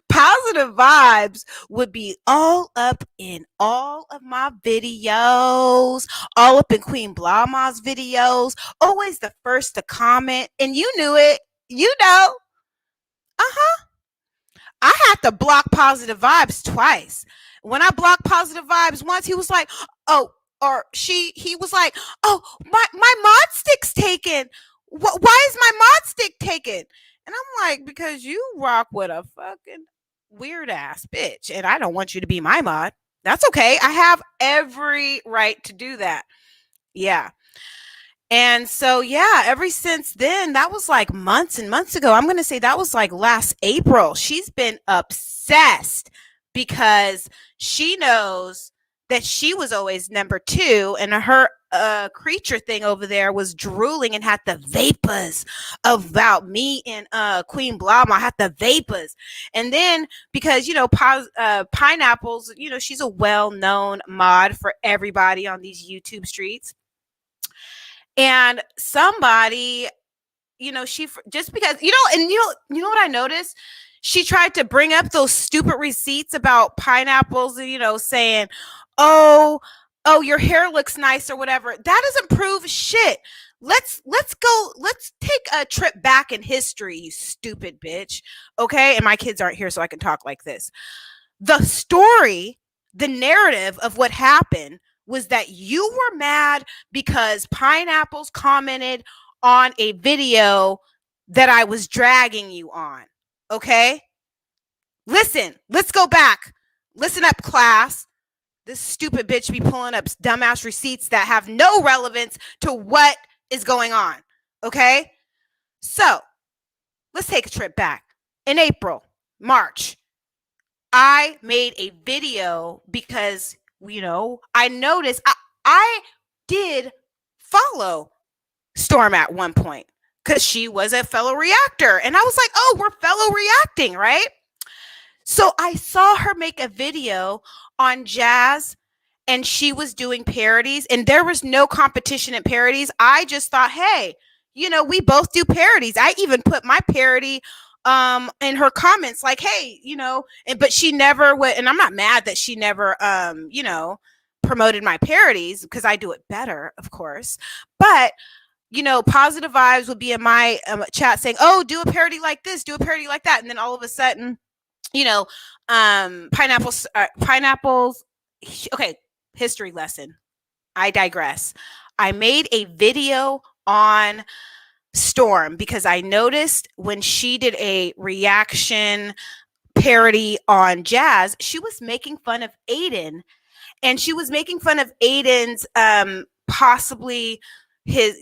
[SPEAKER 3] positive vibes would be all up in all of my videos, all up in Queen Blama's videos, always the first to comment, and you knew it. I had to block positive vibes twice. When I blocked positive vibes once, he was like, he was like, oh, my mod stick's taken. Why is my mod stick taken? And I'm like, because you rock with a fucking weird ass bitch, and I don't want you to be my mod. That's okay. I have every right to do that. Yeah. And so, ever since then, that was like months and months ago. I'm going to say that was like last April. She's been obsessed because she knows that she was always number 2, and her creature thing over there was drooling and had the vapors about me and Queen Blama. I had the vapors. And then because, Pineapples, she's a well-known mod for everybody on these YouTube streets. And somebody, she just because, and you know what I noticed? She tried to bring up those stupid receipts about pineapples, saying, oh, your hair looks nice or whatever. That doesn't prove shit. Let's take a trip back in history, you stupid bitch. Okay. And my kids aren't here, so I can talk like this. the story, the narrative of what happened was that you were mad because Pineapples commented on a video that I was dragging you on. Okay? Listen, let's go back. Listen up, class. This stupid bitch be pulling up dumbass receipts that have no relevance to what is going on. Okay? So, let's take a trip back. In April, March, I made a video because, I noticed I did follow Storm at one point because she was a fellow reactor. And I was like, oh, we're fellow reacting, right? So I saw her make a video on Jazz and she was doing parodies and there was no competition in parodies. I just thought, hey, we both do parodies. I even put my parody in her comments like, hey, but she never went, and I'm not mad that she never promoted my parodies because I do it better, of course. But positive vibes would be in my chat saying, oh, do a parody like this, do a parody like that. And then all of a sudden, pineapples. Okay. History lesson. I digress. I made a video on Storm because I noticed when she did a reaction parody on Jazz, she was making fun of Aiden, and she was making fun of Aiden's possibly his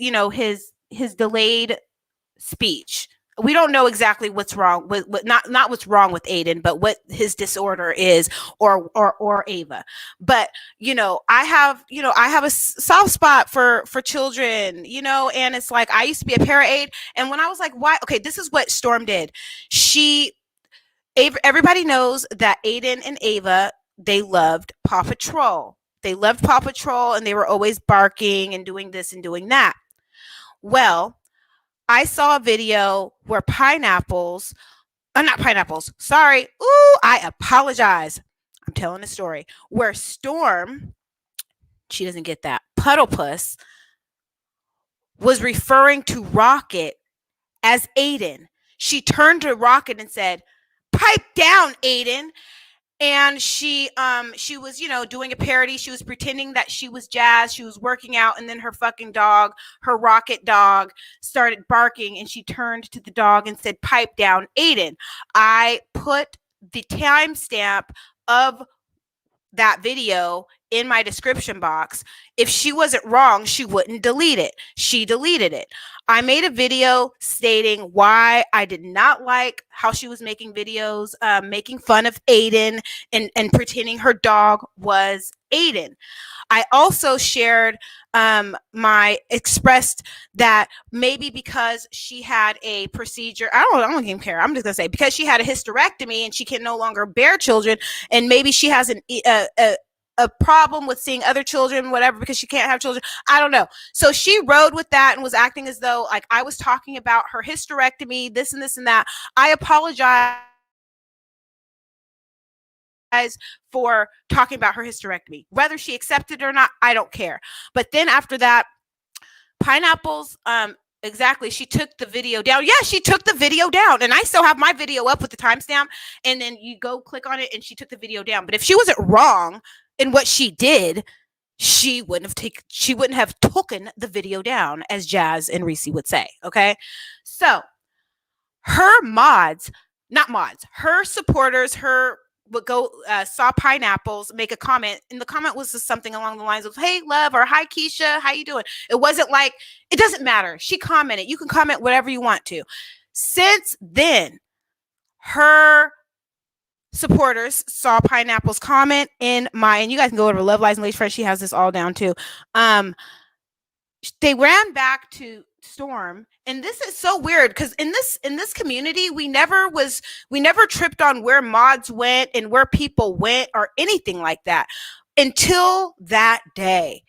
[SPEAKER 3] delayed speech. We don't know exactly what's wrong with not what's wrong with Aiden, but what his disorder is, or Ava. But I have a soft spot for children, and it's like I used to be a para aide, and when I was like, why? Okay, this is what Storm did. Everybody knows that Aiden and Ava, they loved Paw Patrol. They loved Paw Patrol, and they were always barking and doing this and doing that. Well, I saw a video where not Pineapples, sorry. Ooh, I apologize. I'm telling a story where Storm, she doesn't get that, Puddlepuss, was referring to Rocket as Aiden. She turned to Rocket and said, pipe down, Aiden. And she was, doing a parody. She was pretending that she was Jazz. She was working out. And then her fucking dog, her Rocket dog, started barking. And she turned to the dog and said, pipe down, Aiden. I put the timestamp of that video in my description box. If she wasn't wrong, she wouldn't delete it. She deleted it. I made a video stating why I did not like how she was making videos, making fun of Aiden and pretending her dog was Aiden. I also shared expressed that maybe because she had a procedure, I don't even care. I'm just gonna say because she had a hysterectomy and she can no longer bear children, and maybe she has a problem with seeing other children, whatever, because she can't have children. I don't know. So she rode with that and was acting as though like I was talking about her hysterectomy, this and this and that. I apologize for talking about her hysterectomy. Whether she accepted it or not, I don't care. But then after that, Pineapples, exactly, she took the video down. Yeah, she took the video down. And I still have my video up with the timestamp. And then you go click on it and she took the video down. But if she wasn't wrong in what she did, she wouldn't have taken the video down, as Jazz and Reese would say. Okay. So her her supporters, would go saw Pineapples make a comment, and the comment was just something along the lines of, hey love, or hi Keisha, how you doing? It wasn't like, it doesn't matter, she commented. You can comment whatever you want to. Since then, her supporters saw Pineapples comment in and you guys can go over to Love Lies and Lace Friends, she has this all down too. They ran back to Storm, and this is so weird because in this community we never tripped on where mods went and where people went or anything like that until that day.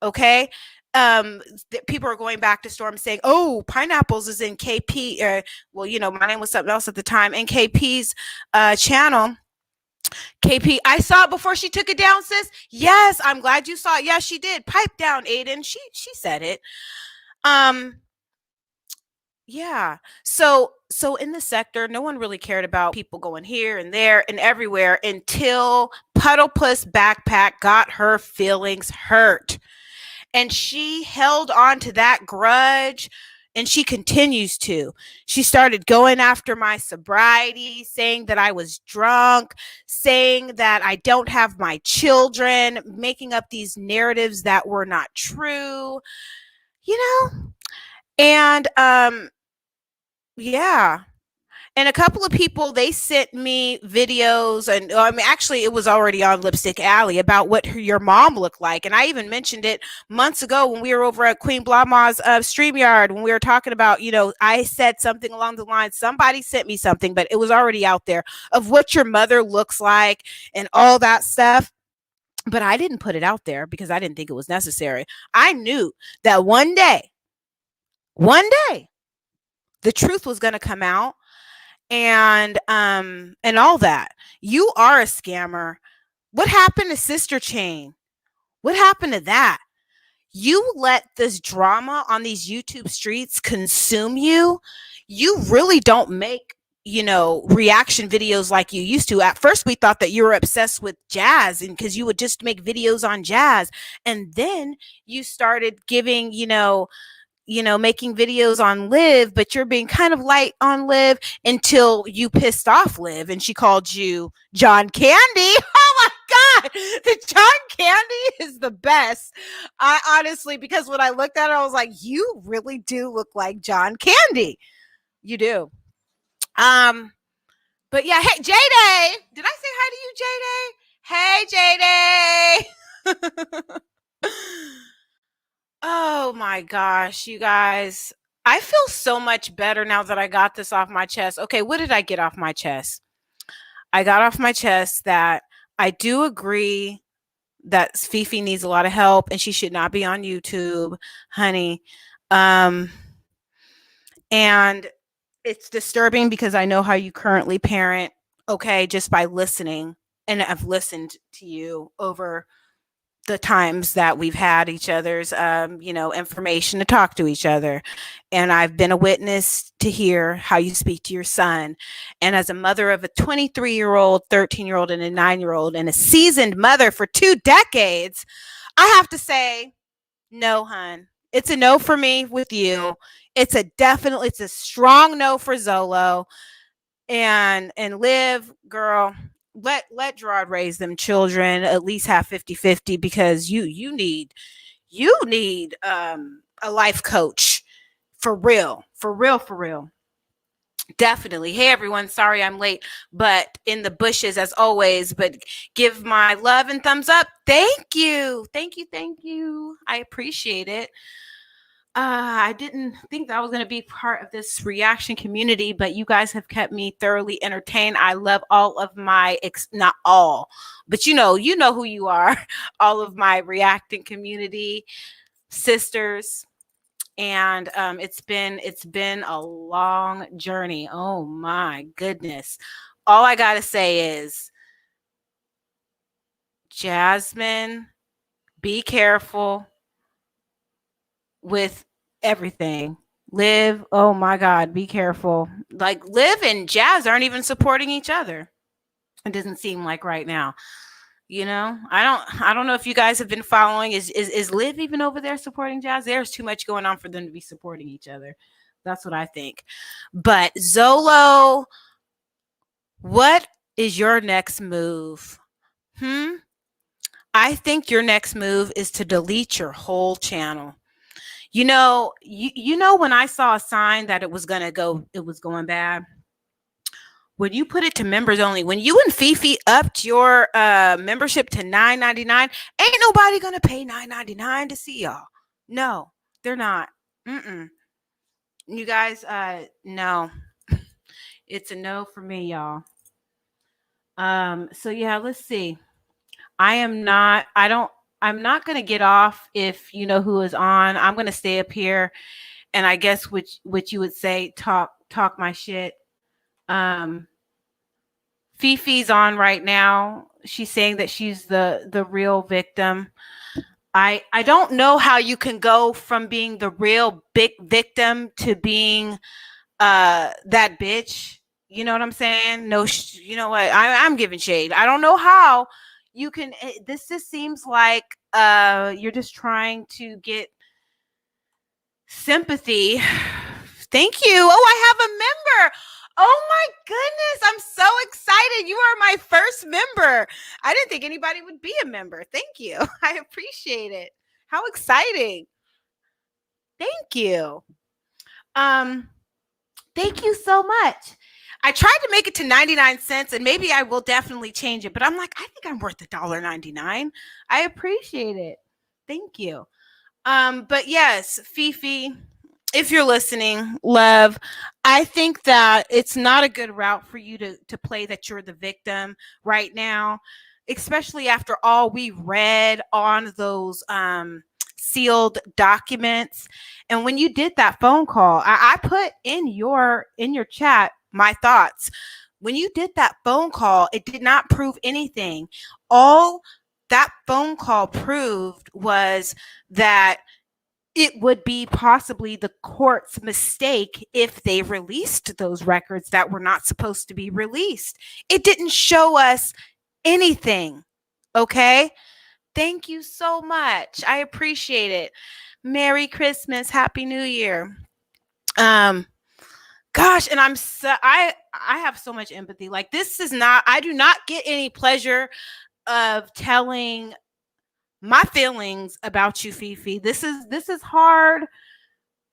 [SPEAKER 3] Okay. People are going back to Storm saying, oh, Pineapples is in KP, my name was something else at the time, in KP's channel. KP, I saw it before she took it down, sis. Yes, I'm glad you saw it. Yes, she did. Pipe down, Aiden. She said it. Yeah. So in the sector, no one really cared about people going here and there and everywhere until Puddle Puss Backpack got her feelings hurt. And she held on to that grudge, and she continues to. She started going after my sobriety, saying that I was drunk, saying that I don't have my children, making up these narratives that were not true, you know? And yeah. And a couple of people, they sent me videos, and I mean, actually, it was already on Lipstick Alley about what your mom looked like. And I even mentioned it months ago when we were over at Queen Blama's StreamYard, when we were talking about, I said something along the lines, somebody sent me something, but it was already out there of what your mother looks like and all that stuff. But I didn't put it out there because I didn't think it was necessary. I knew that one day, the truth was going to come out, and all that. You are a scammer. What happened to Sister Chain? What happened to that? You let this drama on these YouTube streets consume you. You really don't make, reaction videos like you used to. At first we thought that you were obsessed with jazz, and because you would just make videos on jazz, and then you started giving, making videos on Liv, but you're being kind of light on Liv until you pissed off Liv and she called you John Candy. Oh my God, the John Candy is the best. I honestly, because when I looked at it, I was like, you really do look like John Candy. You do. But yeah, hey, J-Day. Did I say hi to you, J-Day? Hey, J-Day. Oh my gosh, you guys. I feel so much better now that I got this off my chest. Okay, what did I get off my chest? I got off my chest that I do agree that Fifi needs a lot of help and she should not be on YouTube, honey. And it's disturbing because I know how you currently parent, okay, just by listening. And I've listened to you over the times that we've had each other's, information to talk to each other. And I've been a witness to hear how you speak to your son. And as a mother of a 23-year-old, 13-year-old, and a 9-year-old, and a seasoned mother for 2 decades, I have to say, no, hun. It's a no for me with you. It's a strong no for Zolo. And Liv, girl, let Jarrod raise them children, at least have 50-50, because you need a life coach for real. Definitely. Hey everyone, sorry I'm late, but in the bushes as always, but give my love and thumbs up. Thank you. I appreciate it. I didn't think that I was going to be part of this reaction community, but you guys have kept me thoroughly entertained. I love all of my, not all, but you know who you are, all of my reacting community sisters. And it's been a long journey. Oh my goodness. All I got to say is, Jasmine, be careful with everything. Liv, oh my God, be careful. Like, Liv and Jazz aren't even supporting each other. It doesn't seem like right now. I don't know if you guys have been following. Is Liv even over there supporting Jazz? There's too much going on for them to be supporting each other. That's what I think. But Zolo, what is your next move? I think your next move is to delete your whole channel. You know when I saw a sign that it was going bad, when you put it to members only, when you and Fifi upped your membership to $9.99, ain't nobody gonna pay $9.99 to see y'all. No, they're not. You guys, no. It's a no for me, y'all. So yeah, let's see. I'm not gonna get off if you know who is on. I'm gonna stay up here, and I guess what you would say, talk my shit. Fifi's on right now. She's saying that she's the real victim. I don't know how you can go from being the real big victim to being that bitch. You know what I'm saying? No, you know what? I'm giving shade. I don't know how you can. This just seems like you're just trying to get sympathy. Thank you. Oh, I have a member. Oh my goodness. I'm so excited. You are my first member. I didn't think anybody would be a member. Thank you. I appreciate it. How exciting. Thank you. Thank you so much. I tried to make it to 99 cents and maybe I will definitely change it, but I'm like, I think I'm worth $1.99. I appreciate it. Thank you. But yes, Fifi, if you're listening, love, I think that it's not a good route for you to play that you're the victim right now, especially after all we read on those sealed documents. And when you did that phone call, I put in your chat my thoughts. When you did that phone call, it did not prove anything. All that phone call proved was that it would be possibly the court's mistake if they released those records that were not supposed to be released. It didn't show us anything. Okay? Thank you so much. I appreciate it. Merry Christmas. Happy New Year. Gosh, and I have so much empathy. Like, this is not, I do not get any pleasure of telling my feelings about you, Fifi. This is hard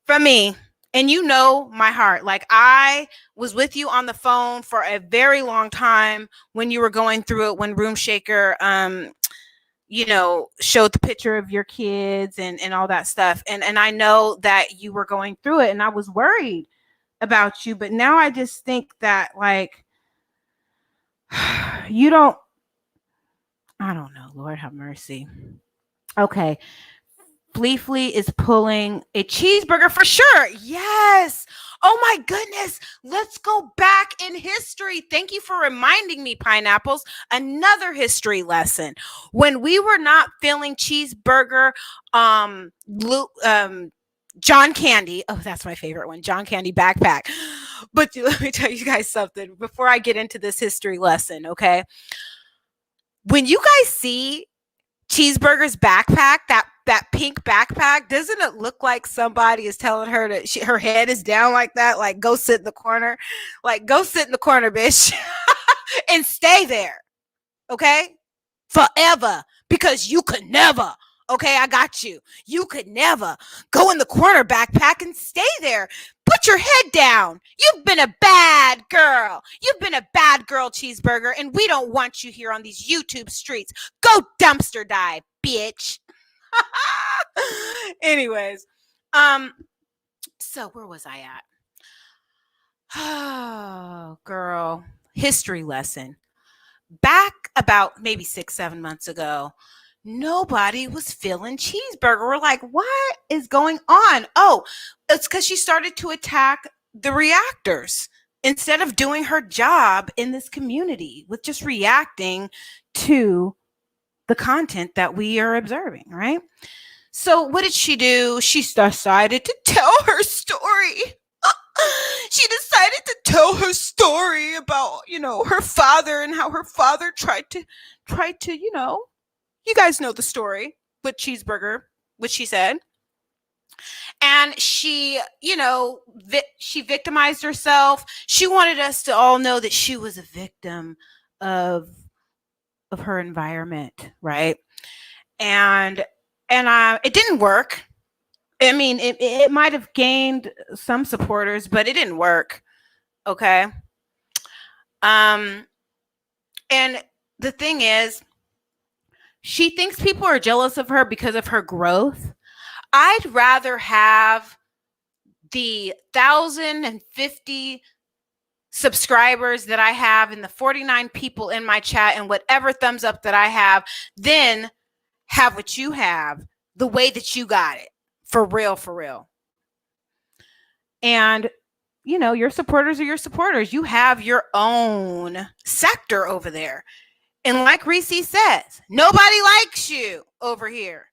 [SPEAKER 3] for me. And you know my heart. Like, I was with you on the phone for a very long time when you were going through it, when Room Shaker showed the picture of your kids and all that stuff. And I know that you were going through it and I was worried about you. But now I just think that, like, I don't know. Lord have mercy. Okay. Fleefly is pulling a cheeseburger for sure. Yes. Oh my goodness. Let's go back in history. Thank you for reminding me, Pineapples. Another history lesson. When we were not feeling cheeseburger, John Candy. Oh, that's my favorite one. John Candy backpack. But let me tell you guys something before I get into this history lesson, okay? When you guys see Cheeseburger's backpack, that pink backpack, doesn't it look like somebody is telling her that her head is down like that? Like, go sit in the corner. Like, go sit in the corner, bitch. And stay there. Okay? Forever. Because you could never. Okay, I got you. You could never go in the corner, backpack, and stay there. Put your head down. You've been a bad girl. You've been a bad girl, Cheeseburger, and we don't want you here on these YouTube streets. Go dumpster dive, bitch. Anyways, so where was I at? Oh, girl. History lesson. Back about maybe 6-7 months ago, nobody was feeling Cheeseburger. We're like, what is going on? Oh, it's because she started to attack the reactors instead of doing her job in this community with just reacting to the content that we are observing, right? So what did she do? She decided to tell her story. She decided to tell her story about, her father and how her father tried to, you guys know the story with Cheeseburger, which she said. And she, she victimized herself. She wanted us to all know that she was a victim of her environment, right? And it didn't work. I mean, it might have gained some supporters, but it didn't work. Okay. And the thing is, she thinks people are jealous of her because of her growth. I'd rather have the 1,050 subscribers that I have and the 49 people in my chat and whatever thumbs up that I have than have what you have the way that you got it. For real, for real. And, your supporters are your supporters. You have your own sector over there. And like Reese says, nobody likes you over here.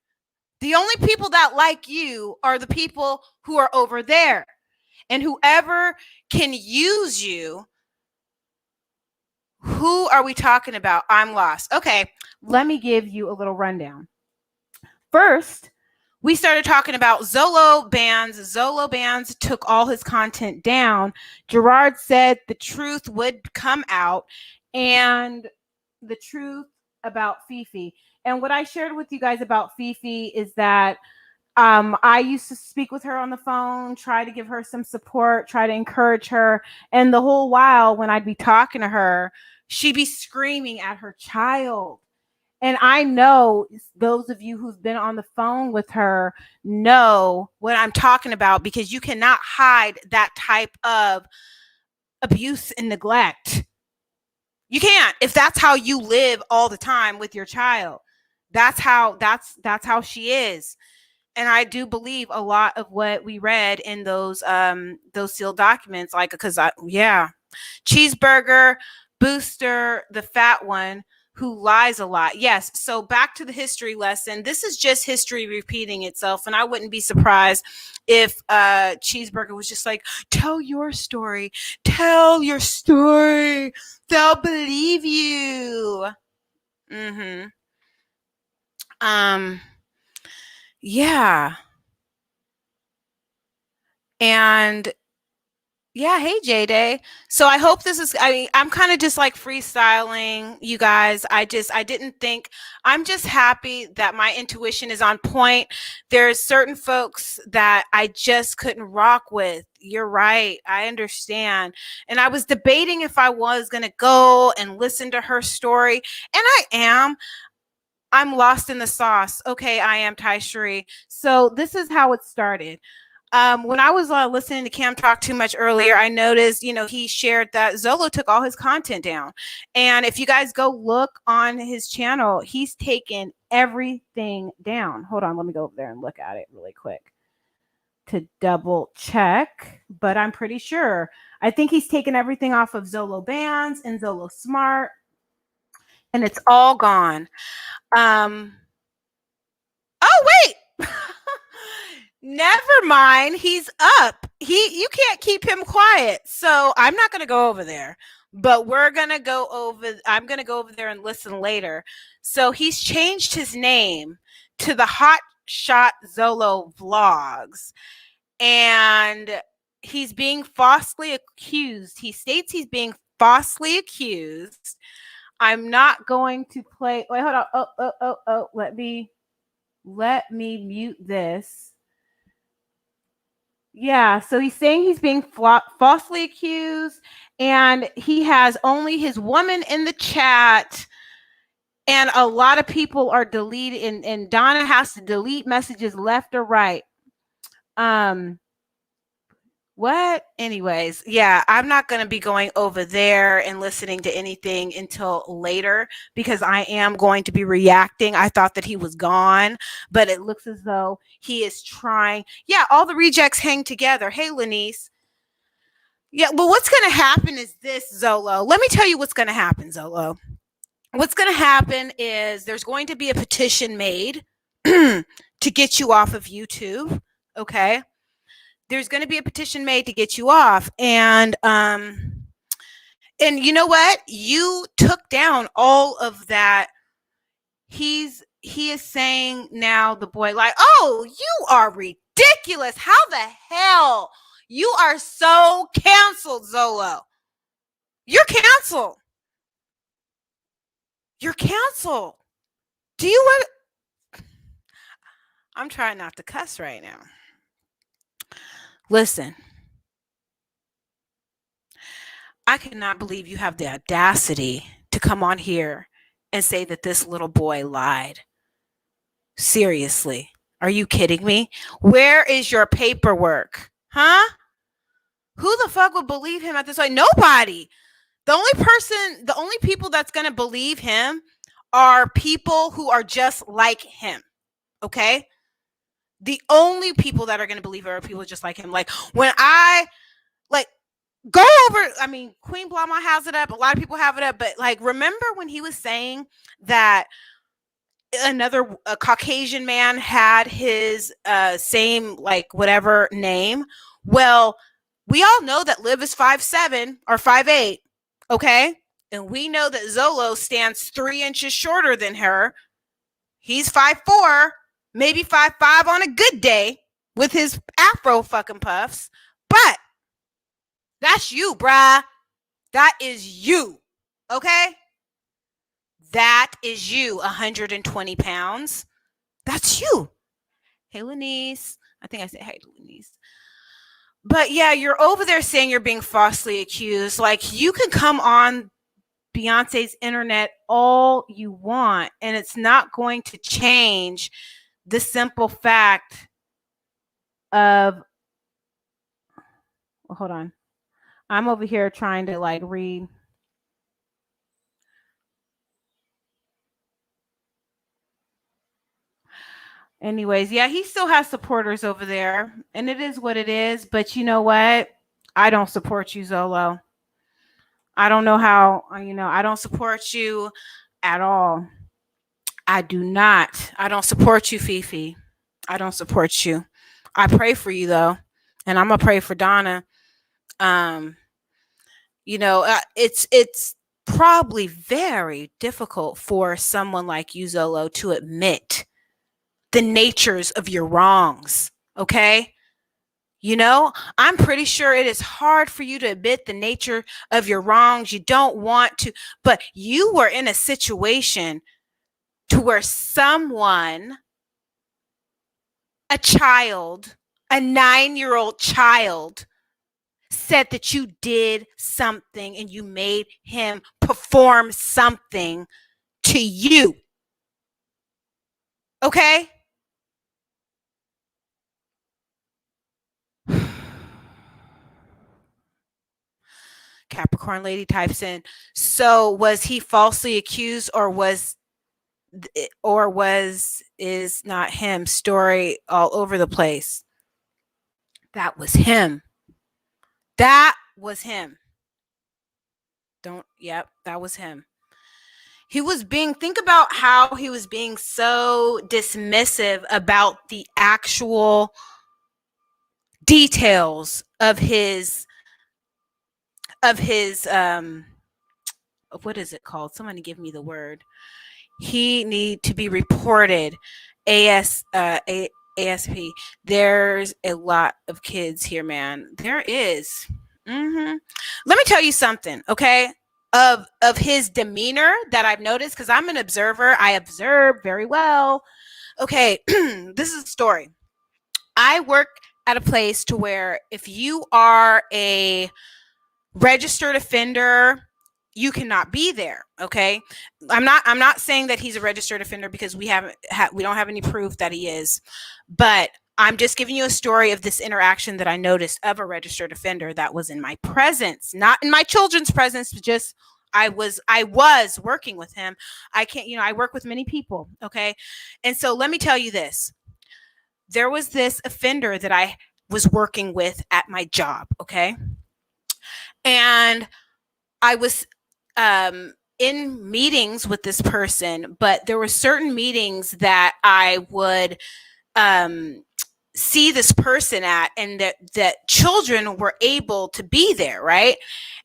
[SPEAKER 3] The only people that like you are the people who are over there. And whoever can use you, who are we talking about? I'm lost. Okay, let me give you a little rundown. First, we started talking about Zolo Bandz. Zolo Bandz took all his content down. Jarrod said the truth would come out, and the truth about Fefe. And what I shared with you guys about Fefe is that I used to speak with her on the phone, try to give her some support, try to encourage her. And the whole while when I'd be talking to her, she'd be screaming at her child. And I know those of you who've been on the phone with her know what I'm talking about, because you cannot hide that type of abuse and neglect. You can't. If that's how you live all the time with your child, that's how she is. And I do believe a lot of what we read in those sealed documents, like, Cheeseburger, Booster, the fat one who lies a lot. Yes. So back to the history lesson. This is just history repeating itself. And I wouldn't be surprised if Cheeseburger was just like, tell your story. Tell your story. They'll believe you. Yeah. And yeah, hey J-Day. So I hope this is, I'm kind of just like freestyling, you guys. I didn't think, I'm just happy that my intuition is on point. There's certain folks that I just couldn't rock with. You're right. I understand. And I was debating if I was going to go and listen to her story. And I am. I'm lost in the sauce. Okay, I am Ty Sheree. So this is how it started. When I was listening to Cam talk too much earlier, I noticed, he shared that Zolo took all his content down. And if you guys go look on his channel, he's taken everything down. Hold on, let me go over there and look at it really quick to double check. But I'm pretty sure. I think he's taken everything off of Zolo Bandz and Zolo Smart. And it's all gone. Oh, wait. Never mind. He's up. You can't keep him quiet. So I'm not going to go over there, but I'm going to go over there and listen later. So he's changed his name to the Hot Shot Zolo Vlogs, and he's being falsely accused. He states he's being falsely accused. I'm not going to play. Wait, hold on. Oh. Let me mute this. Yeah, so he's saying he's being falsely accused, and he has only his woman in the chat, and a lot of people are deleted, and Donna has to delete messages left or right. What? Anyways, yeah, I'm not going to be going over there and listening to anything until later, because I am going to be reacting. I thought that he was gone, but it looks as though he is trying. Yeah, all the rejects hang together. Hey, Lanice. Yeah, but what's going to happen is this, Zolo. Let me tell you what's going to happen, Zolo. What's going to happen is there's going to be a petition made to get you off of YouTube, okay? There's going to be a petition made to get you off. And you know what? You took down all of that. He is saying now, the boy, like, oh, you are ridiculous. How the hell? You are so canceled, Zolo. You're canceled. You're canceled. Do you want? I'm trying not to cuss right now. Listen, I cannot believe you have the audacity to come on here and say that this little boy lied. Seriously, are you kidding me? Where is your paperwork? Huh? Who the fuck would believe him at this point? Nobody. The only people that's going to believe him are people who are just like him. Okay? The only people that are going to believe her are people just like him. Like, when I, go over, Queen Blama has it up. A lot of people have it up. But, remember when he was saying that another Caucasian man had his same like whatever name. Well, we all know that Liv is 5'7" or 5'8", okay? And we know that Zolo stands 3 inches shorter than her. He's 5'4", maybe 5'5" on a good day with his afro fucking puffs. But that's you, bruh. That is you, okay? That is you, 120 pounds. That's you. Hey, Lenice. I think I said hey to Lenice. But yeah, you're over there saying you're being falsely accused. Like, you can come on Beyonce's internet all you want, and it's not going to change the simple fact of, well, hold on. I'm over here trying to like read. Anyways, yeah, he still has supporters over there, and it is what it is. But you know what? I don't support you, Zolo. I don't know how, I don't support you at all. I do not. I don't support you, Fifi. I don't support you. I pray for you though, and I'm gonna pray for Donna. It's probably very difficult for someone like you, Zolo, to admit the natures of your wrongs. Okay. I'm pretty sure it is hard for you to admit the nature of your wrongs. You don't want to, but you were in a situation to where someone, a child, a 9-year-old child, said that you did something and you made him perform something to you. Okay? Capricorn lady types in, so was he falsely accused, or is not him story all over the place? That was him. That was him. That was him. Think about how he was being so dismissive about the actual details of his what is it called? Somebody give me the word. He need to be reported. ASP. There's a lot of kids here, man. There is. Let me tell you something, okay? Of his demeanor that I've noticed, because I'm an observer. I observe very well. Okay, this is a story. I work at a place to where if you are a registered offender, you cannot be there. Okay, I'm not saying that he's a registered offender because we don't have any proof that he is, but I'm just giving you a story of this interaction that I noticed of a registered offender that was in my presence, not in my children's presence, just I was working with him. I work with many people. Okay, and so let me tell you this. There was this offender that I was working with at my job. Okay, and I was in meetings with this person, but there were certain meetings that I would see this person at, and that children were able to be there, right?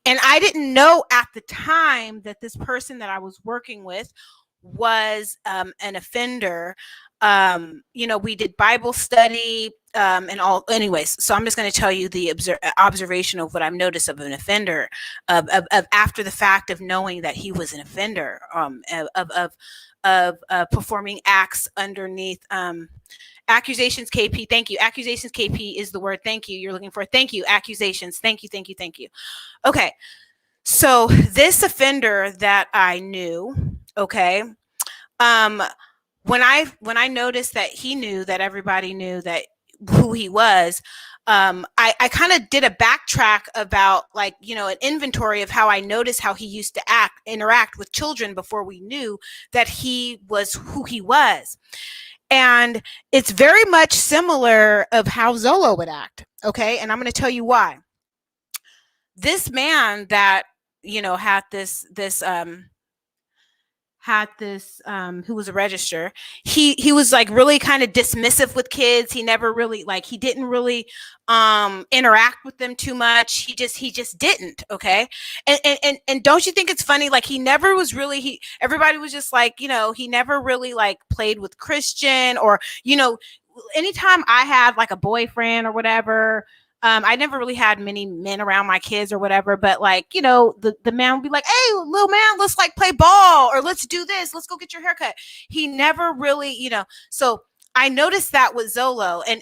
[SPEAKER 3] And I didn't know at the time that this person that I was working with was an offender. We did Bible study and all. Anyways, so I'm just going to tell you the observation of what I've noticed of an offender, of after the fact of knowing that he was an offender, of performing acts underneath. Accusations, KP. Thank you. Accusations, KP is the word. Thank you. You're looking for. Thank you. Accusations. Thank you. Thank you. Thank you. Okay. So this offender that I knew, okay, when I noticed that he knew that everybody knew that who he was, I kind of did a backtrack about an inventory of how I noticed how he used to interact with children before we knew that he was who he was. And it's very much similar of how Zolo would act. Okay. And I'm going to tell you why. This man that, had had this who was a registrar. He was like really kind of dismissive with kids. He never really he didn't really interact with them too much. He just didn't. Okay. And don't you think it's funny, like he never was really everybody was just like, he never really like played with Christian, or anytime I had like a boyfriend or whatever, I never really had many men around my kids or whatever, but like, the man would be like, hey, little man, let's like play ball, or let's do this. Let's go get your haircut. He never really, so I noticed that with Zolo. And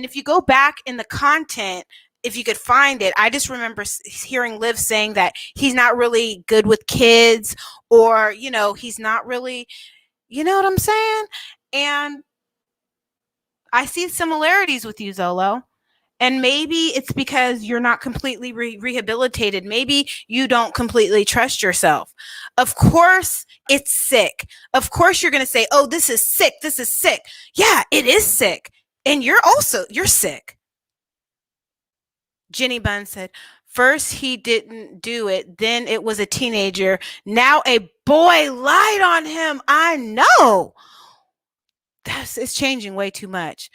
[SPEAKER 3] if you go back in the content, if you could find it, I just remember hearing Liv saying that he's not really good with kids, or, he's not really, you know what I'm saying? And I see similarities with you, Zolo. And maybe it's because you're not completely rehabilitated. Maybe you don't completely trust yourself. Of course, it's sick. Of course, you're going to say, oh, this is sick. This is sick. Yeah, it is sick. And you're sick. Jenny Bunn said, first he didn't do it. Then it was a teenager. Now a boy lied on him. I know. It's changing way too much.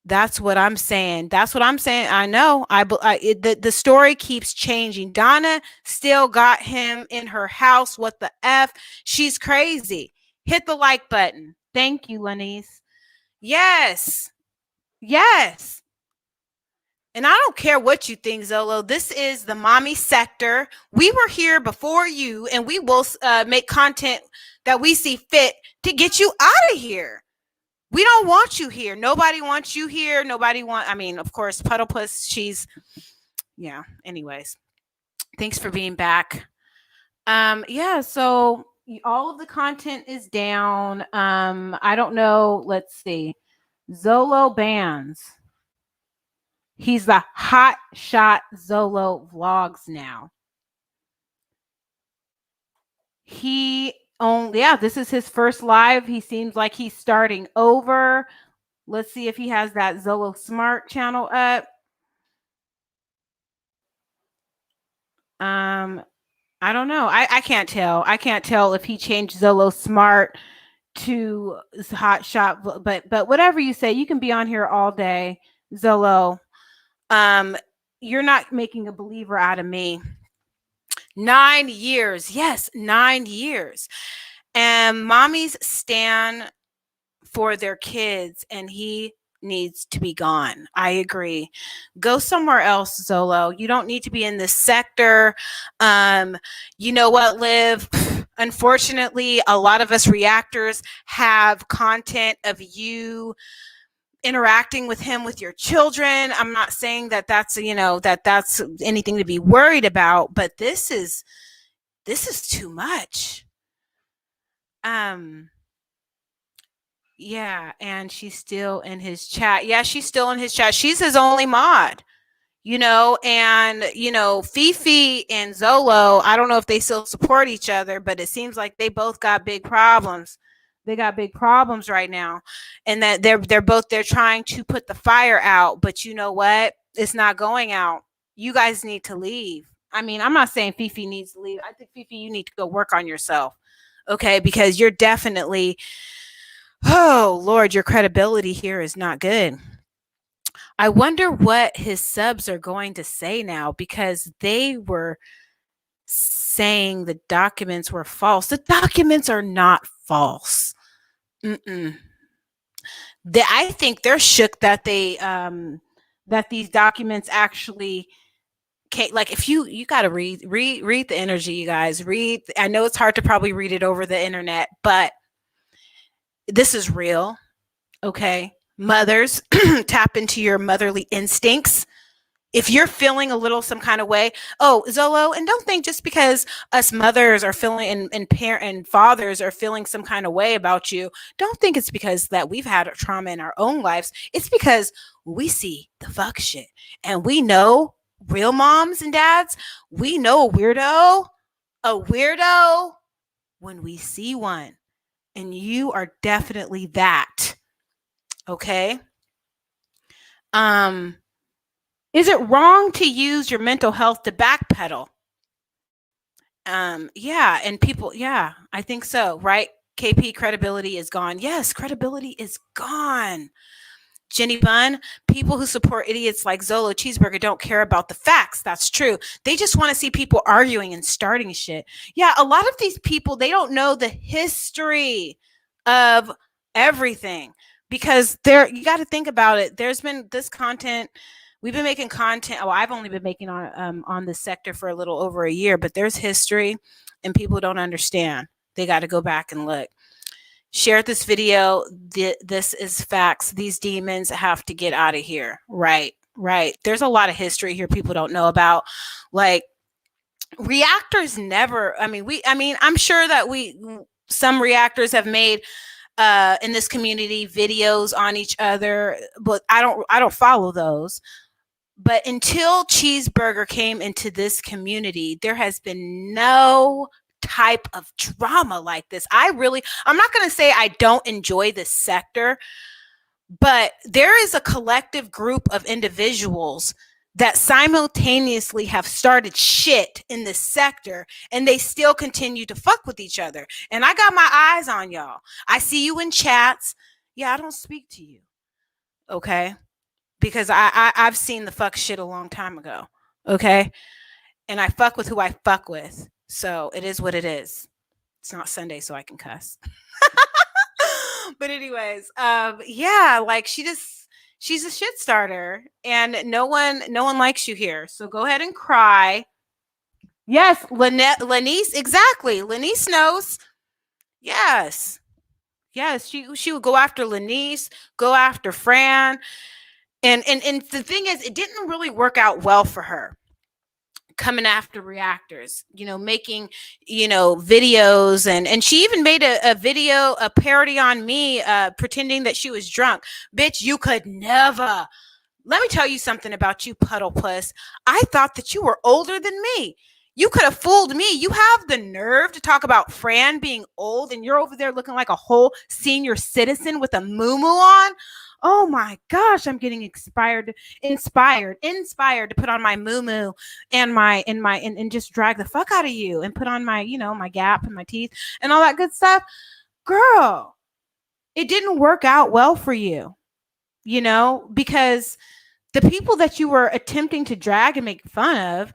[SPEAKER 3] That's what I'm saying. I know. The story keeps changing. Donna still got him in her house. What the F? She's crazy. Hit the like button. Thank you, Lenise. Yes. Yes. And I don't care what you think, Zolo. This is the mommy sector. We were here before you, and we will make content that we see fit to get you out of here. We don't want you here. Nobody wants you here. Of course, Puddlepuss, anyways. Thanks for being back. So all of the content is down. I don't know. Let's see. Zolo Bandz. He's the hot shot Zolo vlogs now. This is his first live. He seems like he's starting over. Let's see if he has that Zolo Smart channel up. I don't know. I can't tell. I can't tell if he changed Zolo Smart to hot shot, but whatever you say, you can be on here all day, Zolo. You're not making a believer out of me. 9 years. Yes, 9 years. And mommies stand for their kids, and he needs to be gone. I agree. Go somewhere else, Zolo. You don't need to be in this sector. You know what, Liv? Unfortunately, a lot of us reactors have content of you interacting with him with your children. I'm not saying that that's that's anything to be worried about, but this is too much. Yeah, and she's still in his chat. Yeah, she's still in his chat. She's his only mod, and Fifi and Zolo, I don't know if they still support each other, but it seems like they both got big problems. They got big problems right now, and that they're trying to put the fire out, but you know what? It's not going out. You guys need to leave. I'm not saying Fifi needs to leave. I think Fifi, you need to go work on yourself. Okay, because you're definitely, oh Lord, your credibility here is not good. I wonder what his subs are going to say now, because they were saying the documents were false. The documents are not false. I think they're shook that they that these documents actually came. Like, if you got to read the energy, you guys read. I know it's hard to probably read it over the internet, but this is real. Okay, mothers, tap into your motherly instincts. If you're feeling a little some kind of way, Zolo, and don't think just because us mothers are feeling and fathers are feeling some kind of way about you, don't think it's because that we've had trauma in our own lives. It's because we see the fuck shit, and we know real moms and dads. We know a weirdo when we see one, and you are definitely that. Okay. Is it wrong to use your mental health to backpedal? Yeah, and people, yeah, I think so, right? KP, credibility is gone. Yes, credibility is gone. Jenny Bun, people who support idiots like Zolo Cheeseburger don't care about the facts. That's true. They just want to see people arguing and starting shit. Yeah, a lot of these people, they don't know the history of everything because you got to think about it. There's been this content. We've been making content. Well, I've only been making on this sector for a little over a year, but there's history and people don't understand. They got to go back and look. Share this video. This is facts. These demons have to get out of here. Right. There's a lot of history here people don't know about. Like reactors never, I'm sure that some reactors have made in this community videos on each other, but I don't follow those. But until Cheeseburger came into this community, there has been no type of drama like this. I'm not going to say I don't enjoy this sector, but there is a collective group of individuals that simultaneously have started shit in this sector and they still continue to fuck with each other. And I got my eyes on y'all. I see you in chats. Yeah, I don't speak to you. Okay? Because I've seen the fuck shit a long time ago. Okay? And I fuck with who I fuck with. So it is what it is. It's not Sunday, so I can cuss. But anyways, yeah, like she's a shit starter, and no one likes you here. So go ahead and cry. Yes, Lanice, exactly. Lanice knows. Yes, she would go after Lanice, go after Fran, and the thing is, it didn't really work out well for her. Coming after reactors, making, videos. And she even made a video, a parody on me, pretending that she was drunk. Bitch, you could never. Let me tell you something about you, puddle puss. I thought that you were older than me. You could have fooled me. You have the nerve to talk about Fran being old and you're over there looking like a whole senior citizen with a muumuu on. Oh my gosh, I'm getting inspired to put on my muumuu and just drag the fuck out of you and put on my, my Gap and my teeth and all that good stuff. Girl, it didn't work out well for you, because the people that you were attempting to drag and make fun of,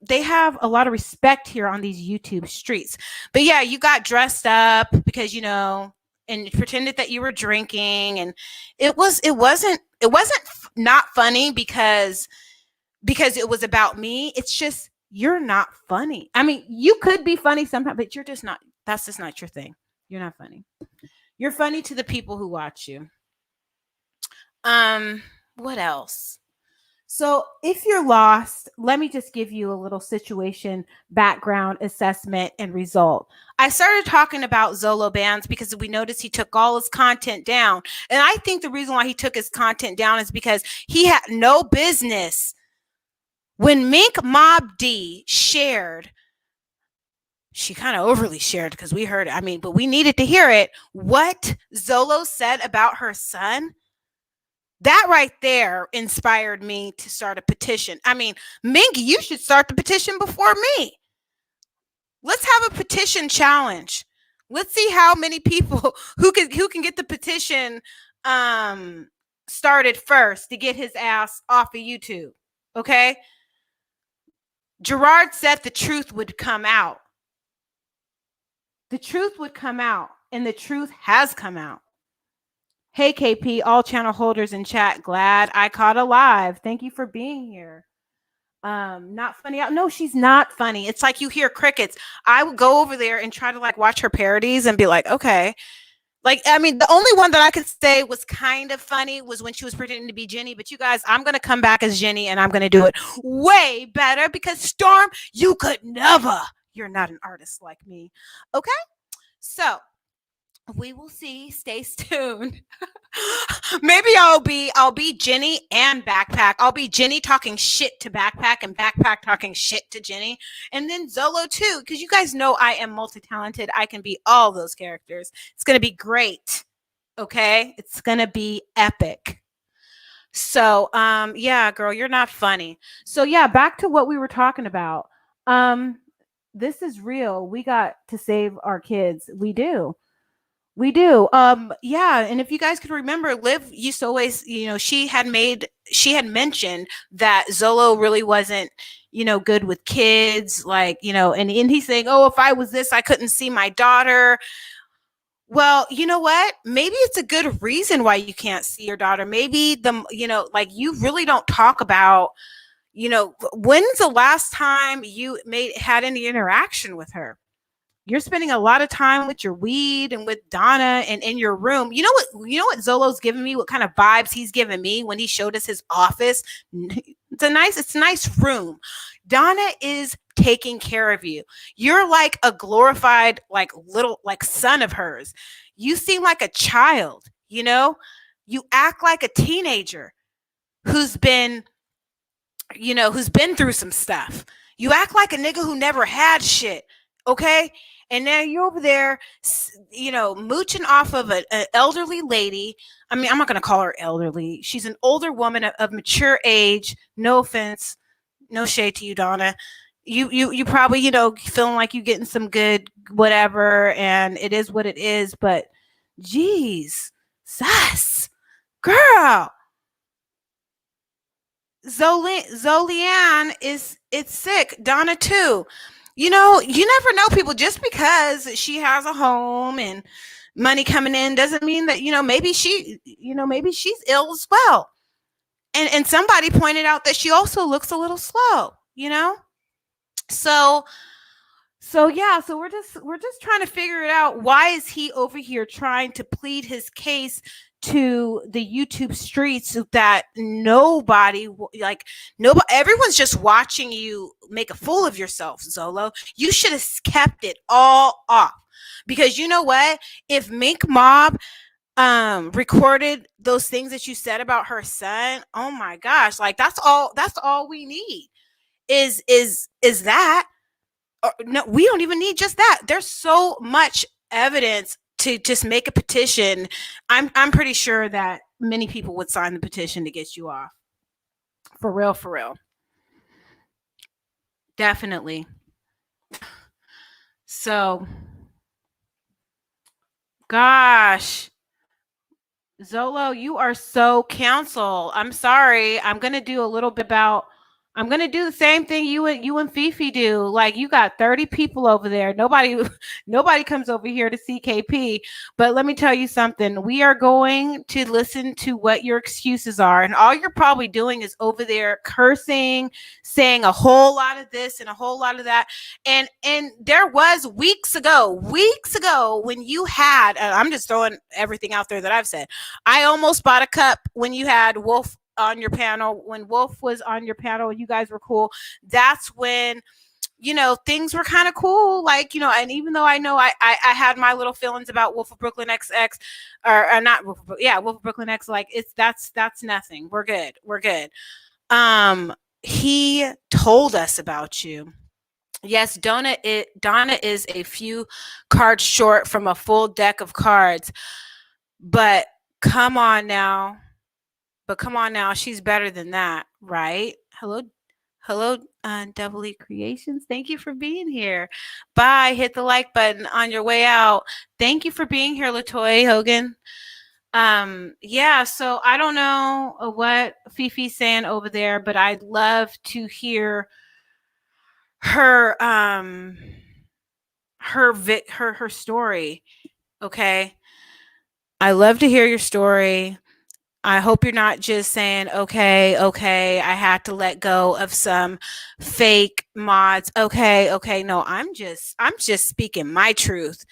[SPEAKER 3] they have a lot of respect here on these YouTube streets. But yeah, you got dressed up because, and pretended that you were drinking, and it wasn't not funny because it was about me. It's just, you're not funny. I mean, you could be funny sometimes, but you're just not. That's just not your thing. You're not funny. You're funny to the people who watch you. What else? So if you're lost, let me just give you a little situation, background, assessment, and result. I started talking about Zolo Bandz because we noticed he took all his content down. And I think the reason why he took his content down is because he had no business. When Mink Mob D shared, she kind of overly shared because we heard it. But we needed to hear it. What Zolo said about her son. That right there inspired me to start a petition. Mink, you should start the petition before me. Let's have a petition challenge. Let's see how many people who can get the petition started first to get his ass off of YouTube. Okay? Jarrod said the truth would come out. The truth would come out, and the truth has come out. Hey, KP, all channel holders in chat. Glad I caught a live. Thank you for being here. Not funny. No, she's not funny. It's like you hear crickets. I would go over there and try to watch her parodies and be like, okay. The only one that I could say was kind of funny was when she was pretending to be Jenny. But you guys, I'm going to come back as Jenny and I'm going to do it way better because Storm, you could never. You're not an artist like me. Okay? So we will see. Stay tuned. Maybe I'll be Jenny and Backpack. I'll be Jenny talking shit to Backpack and Backpack talking shit to Jenny. And then Zolo too, because you guys know I am multi-talented. I can be all those characters. It's going to be great. Okay? It's going to be epic. So, yeah, girl, you're not funny. So yeah, back to what we were talking about. This is real. We got to save our kids. We do. We do. Yeah, and if you guys could remember, Liv used to always, she had mentioned that Zolo really wasn't, good with kids, like, and he's saying, "Oh, if I was this, I couldn't see my daughter." Well, you know what? Maybe it's a good reason why you can't see your daughter. Maybe like you really don't talk about, when's the last time you had any interaction with her? You're spending a lot of time with your weed and with Donna and in your room. You know what Zolo's giving me? What kind of vibes he's giving me when he showed us his office? It's a nice room. Donna is taking care of you. You're like a glorified, like little, like son of hers. You seem like a child, you act like a teenager who's been through some stuff. You act like a nigga who never had shit. Okay. And now you're over there, mooching off of an elderly lady. I mean, I'm not going to call her elderly. She's an older woman of mature age. No offense. No shade to you, Donna. You probably, feeling like you're getting some good whatever, and it is what it is. But geez, sus, girl. Zolianne it's sick. Donna too. You never know people. Just because she has a home and money coming in doesn't mean that, maybe she's ill as well. And somebody pointed out that she also looks a little slow, So yeah, so we're just trying to figure it out. Why is he over here trying to plead his case to the YouTube streets that everyone's just watching you make a fool of yourself, Zolo? You should have kept it all off, because you know what? If Mink Mob recorded those things that you said about her son, oh my gosh, like that's all we need is that. Or, no, we don't even need just that. There's so much evidence to just make a petition. I'm pretty sure that many people would sign the petition to get you off. For real. Definitely. So, gosh, Zolo, you are so counsel. I'm sorry. I'm going to do the same thing you and Fifi do. Like, you got 30 people over there. Nobody comes over here to see KP. But let me tell you something. We are going to listen to what your excuses are. And all you're probably doing is over there cursing, saying a whole lot of this and a whole lot of that. And there was weeks ago when you had, I'm just throwing everything out there that I've said. I almost bought a cup when you had Wolf on your panel. When Wolf was on your panel, you guys were cool. That's when, things were kind of cool. Like, and even though I know I had my little feelings about Wolf of Brooklyn XX, or not Wolf of Brooklyn X, like that's nothing. We're good. He told us about you. Yes, Donna is a few cards short from a full deck of cards, but come on now, she's better than that, right? Hello, Double E Creations. Thank you for being here. Bye. Hit the like button on your way out. Thank you for being here, LaToya Hogan. Yeah, so I don't know what Fifi's saying over there, but I'd love to hear her story. Okay. I love to hear your story. I hope you're not just saying, okay, I had to let go of some fake mods. Okay. No, I'm just speaking my truth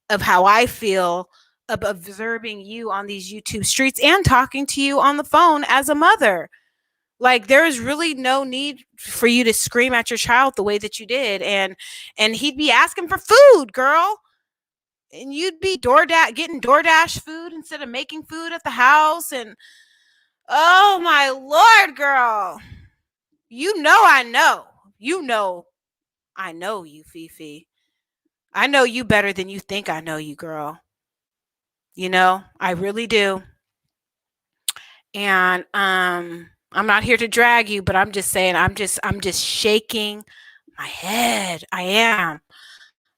[SPEAKER 3] of how I feel of observing you on these YouTube streets and talking to you on the phone as a mother. Like, there is really no need for you to scream at your child the way that you did. And he'd be asking for food, girl. And you'd be getting DoorDash food instead of making food at the house. And oh my Lord, girl. I know you, Fifi. I know you better than you think I know you, girl. I really do. And I'm not here to drag you, but I'm just saying, I'm just shaking my head. I am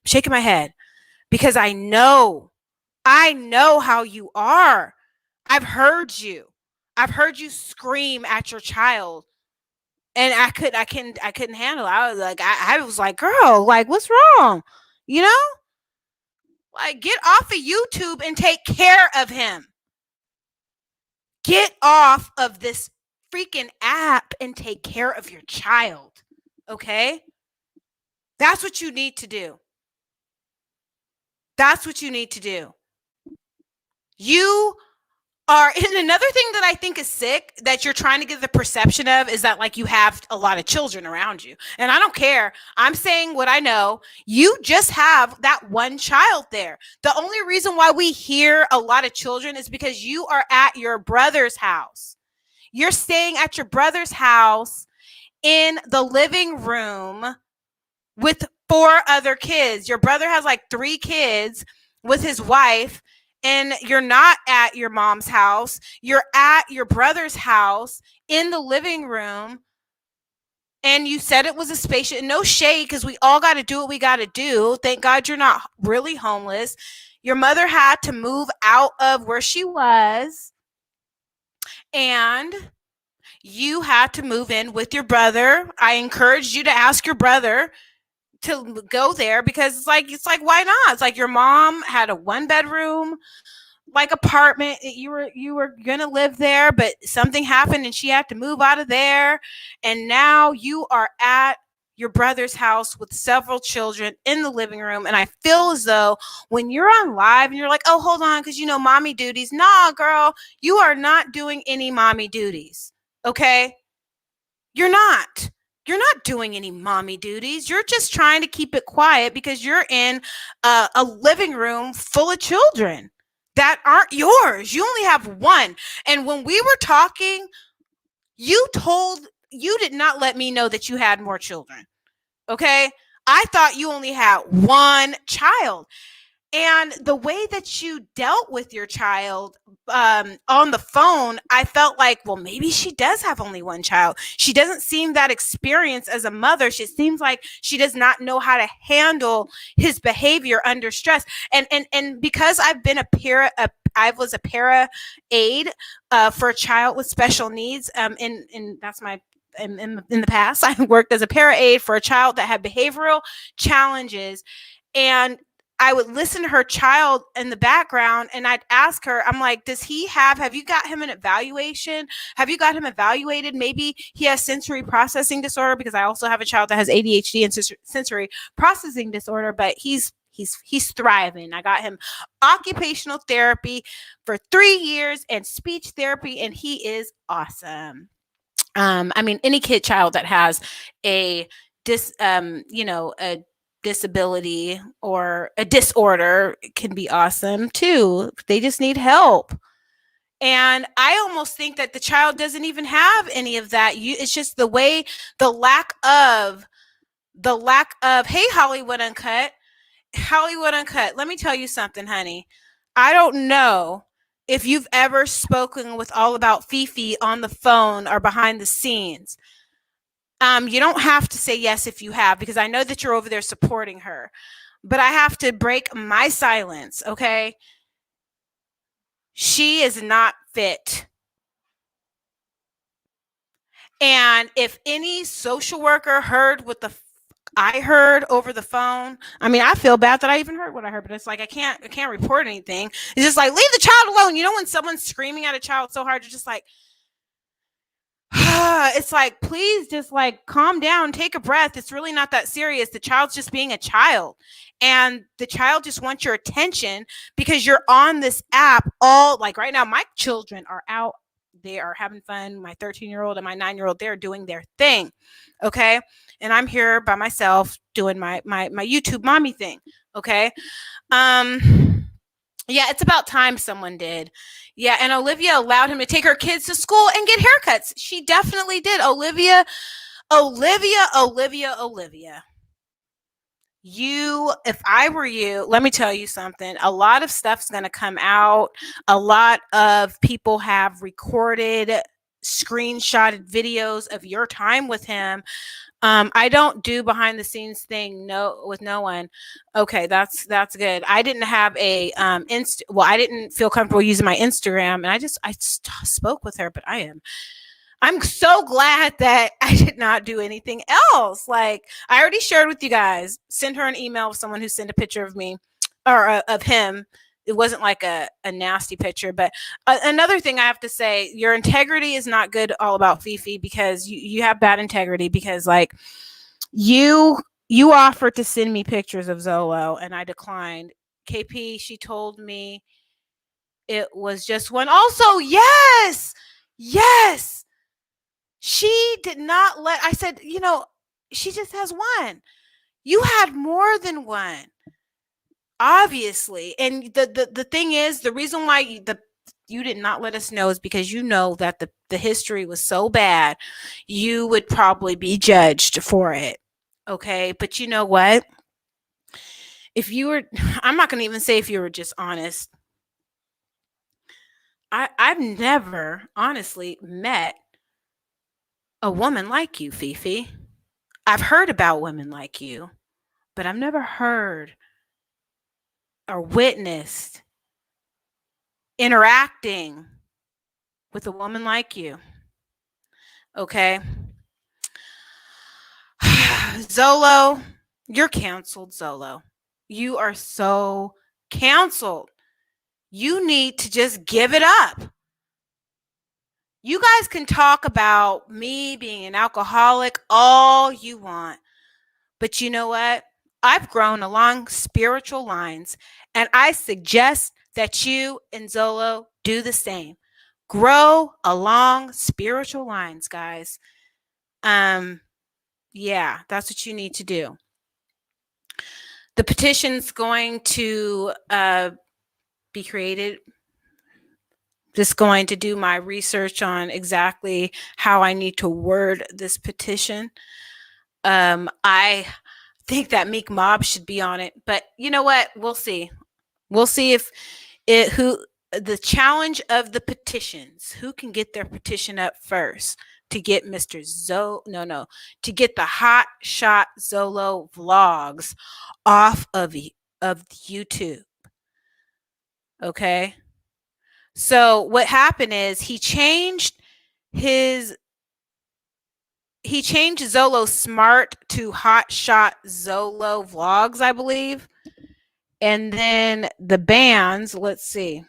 [SPEAKER 3] shaking my head because I know how you are. I've heard you scream at your child, and I couldn't handle it. I was like, girl, like, what's wrong? You know, like, get off of YouTube and take care of him. Get off of this freaking app and take care of your child. Okay? That's what you need to do. That's what you need to do. You are, and another thing that I think is sick that you're trying to get the perception of is that, like, you have a lot of children around you. And I don't care. I'm saying what I know. You just have that one child there. The only reason why we hear a lot of children is because you are at your brother's house. You're staying at your brother's house in the living room with 4 other kids. Your brother has like 3 kids with his wife, and you're not at your mom's house. You're at your brother's house in the living room. And you said it was a spacious, no shade, because we all got to do what we got to do. Thank God you're not really homeless. Your mother had to move out of where she was, and you had to move in with your brother. I encouraged you to ask your brother to go there because it's like why not? It's like your mom had a 1-bedroom like apartment. You were gonna live there, but something happened and she had to move out of there, and now you are at your brother's house with several children in the living room. And I feel as though when you're on live and you're like, oh, hold on, because mommy duties. Nah, girl, you are not doing any mommy duties. Okay? You're not doing any mommy duties. You're just trying to keep it quiet because you're in a living room full of children that aren't yours. You only have one. And when we were talking, you did not let me know that you had more children. Okay? I thought you only had one child. And the way that you dealt with your child on the phone, I felt like, well, maybe she does have only one child. She doesn't seem that experienced as a mother. She seems like she does not know how to handle his behavior under stress. And because I've been I was a para aide for a child with special needs. And that's my in the past, I worked as a para aide for a child that had behavioral challenges, and I would listen to her child in the background, and I'd ask her, I'm like, have you got him an evaluation? Have you got him evaluated? Maybe he has sensory processing disorder, because I also have a child that has ADHD and sensory processing disorder, but he's thriving. I got him occupational therapy for 3 years and speech therapy, and he is awesome. I mean, any child that has a disability or a disorder can be awesome too. They just need help. And I almost think that the child doesn't even have any of that. It's just the lack of, hey, Hollywood Uncut. Let me tell you something, honey. I don't know if you've ever spoken with All About FEFE on the phone or behind the scenes. You don't have to say yes if you have, because I know that you're over there supporting her. But I have to break my silence, okay? She is not fit. And if any social worker heard what I heard over the phone, I mean, I feel bad that I even heard what I heard, but it's like I can't report anything. It's just like, leave the child alone. When someone's screaming at a child so hard, you're just like, it's like, please just like calm down, take a breath. It's really not that serious. The child's just being a child, and the child just wants your attention because you're on this app like right now. My children are out. They are having fun. My 13-year-old and my 9-year-old, they're doing their thing. Okay. And I'm here by myself doing my YouTube mommy thing. Okay. Yeah, it's about time someone did. Yeah, and Olivia allowed him to take her kids to school and get haircuts. She definitely did. Olivia. If I were you, let me tell you something. A lot of stuff's going to come out. A lot of people have recorded screenshotted videos of your time with him. I don't do behind the scenes thing with no one. Okay, that's good. I didn't have a I didn't feel comfortable using my Instagram, and I spoke with her, but I'm so glad that I did not do anything else. Like, I already shared with you guys, send her an email with someone who sent a picture of me or of him. It wasn't like a nasty picture. But another thing I have to say, your integrity is not good all about Fifi, because you have bad integrity, because like you offered to send me pictures of Zolo and I declined. KP, she told me it was just one. Also, yes. She did not I said, she just has one. You had more than one, obviously. And the thing is, the reason why you did not let us know is because you know that the history was so bad, you would probably be judged for it. Okay. But you know what? If you were, I'm not going to even say if you were just honest. I've never honestly met a woman like you, Fifi. I've heard about women like you, but I've never heard or witnessed interacting with a woman like you. Okay. Zolo, you're canceled, Zolo. You are so canceled. You need to just give it up. You guys can talk about me being an alcoholic all you want, but you know what? I've grown along spiritual lines, and I suggest that you and Zolo do the same. Grow along spiritual lines, guys. Yeah, that's what you need to do. The petition's going to be created. Just going to do my research on exactly how I need to word this petition. I think that Meek Mob should be on it, but you know what? We'll see. We'll see if the challenge of the petitions, who can get their petition up first to get Mr. To get the Hot Shot Zolo vlogs off of YouTube. Okay. So what happened is he changed Zolo Smart to Hot Shot Zolo Vlogs, I believe. And then the bands, let's see.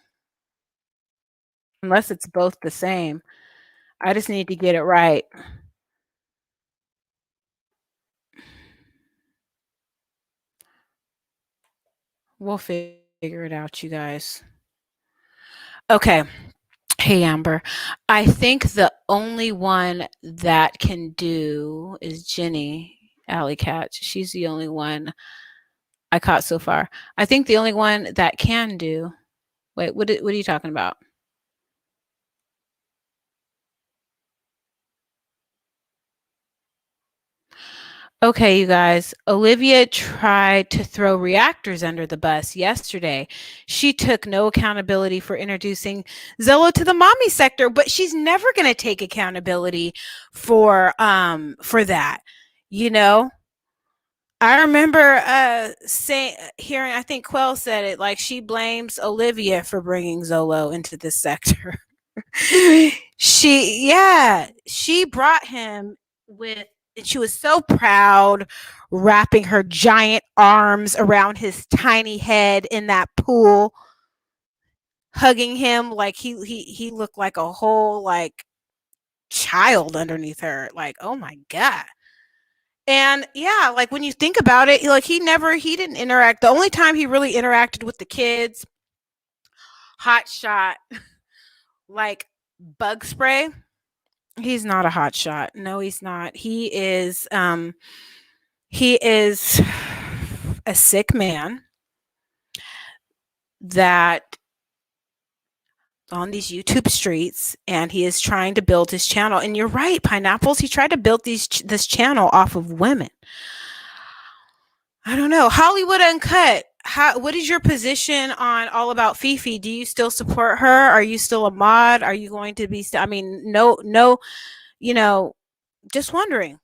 [SPEAKER 3] Unless it's both the same. I just need to get it right. We'll figure it out, you guys. Okay. Hey, Amber. I think the only one that can do is Jenny Alley Cat. She's the only one I caught so far. I think the only one that can do. Wait, what are you talking about? Okay, you guys. Olivia tried to throw reactors under the bus yesterday. She took no accountability for introducing Zolo to the mommy sector, but she's never going to take accountability for that. You know, I remember hearing, I think Quell said it, like she blames Olivia for bringing Zolo into this sector. She brought him with. And she was so proud, wrapping her giant arms around his tiny head in that pool, hugging him like he looked like a whole like child underneath her. Like, oh my God. And yeah, like when you think about it, like he didn't interact. The only time he really interacted with the kids, Hot Shot, like bug spray. He's not a hot shot. No, he's not. He is a sick man that on these YouTube streets, and he is trying to build his channel. And you're right, Pineapples. He tried to build this channel off of women. I don't know. Hollywood Uncut. what is your position on All About Fifi? Do you still support her? Are you still a mod? Are you going to be I mean, no, you know, just wondering.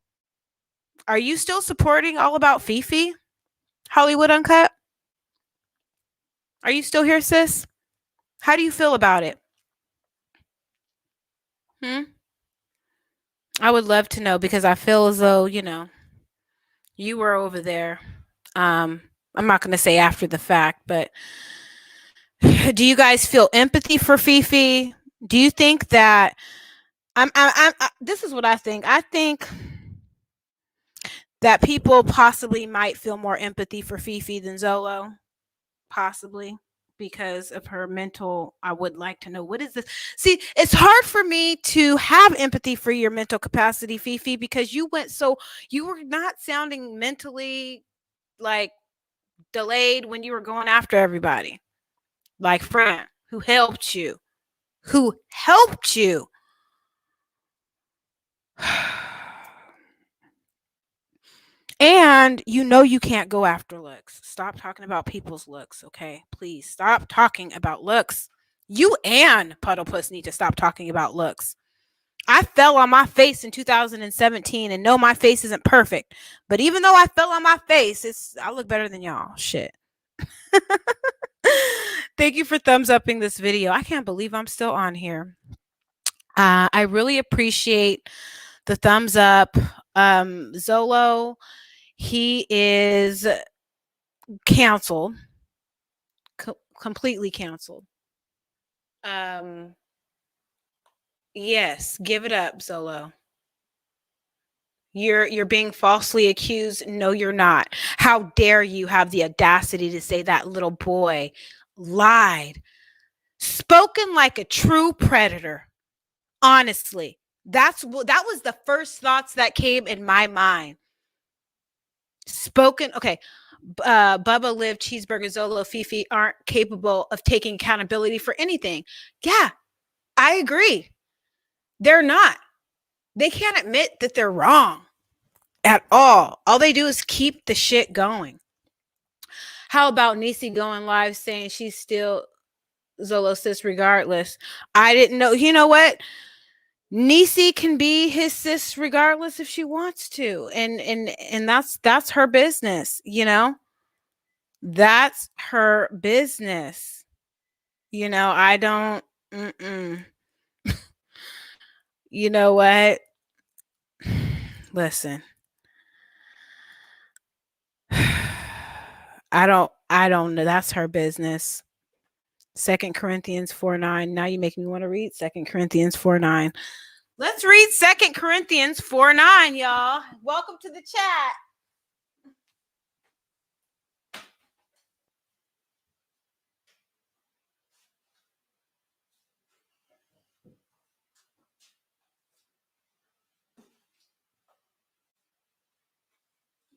[SPEAKER 3] Are you still supporting All About Fifi? Hollywood Uncut? Are you still here, sis? How do you feel about it? I would love to know, because I feel as though, you were over there. I'm not going to say after the fact, but do you guys feel empathy for Fifi? Do you think that this is what I think. I think that people possibly might feel more empathy for Fifi than Zolo, possibly because of her mental. I would like to know, what is this? See, it's hard for me to have empathy for your mental capacity, Fifi, because you were not sounding mentally like delayed when you were going after everybody. Like Fran, who helped you. And you can't go after looks. Stop talking about people's looks, okay? Please stop talking about looks. You and Puddle Puss need to stop talking about looks. I fell on my face in 2017, and no, my face isn't perfect. But even though I fell on my face, I look better than y'all. Shit. Thank you for thumbs upping this video. I can't believe I'm still on here. I really appreciate the thumbs up. Zolo, he is canceled, completely canceled. Yes, give it up, Zolo. You're being falsely accused. No, you're not. How dare you have the audacity to say that little boy lied? Spoken like a true predator. Honestly, that was the first thoughts that came in my mind. Spoken, okay. Bubba, Liv, Cheeseburger, Zolo, Fifi aren't capable of taking accountability for anything. Yeah, I agree. They're not. They can't admit that they're wrong at all. All they do is keep the shit going. How about Niecy going live saying she's still Zolo sis regardless? I didn't know. You know what? Niecy can be his sis regardless if she wants to. And that's her business, That's her business. I don't you know what? Listen. I don't know. That's her business. 2 Corinthians 4:9. Now you make me want to read 2 Corinthians 4:9. Let's read 2 Corinthians 4:9, y'all. Welcome to the chat.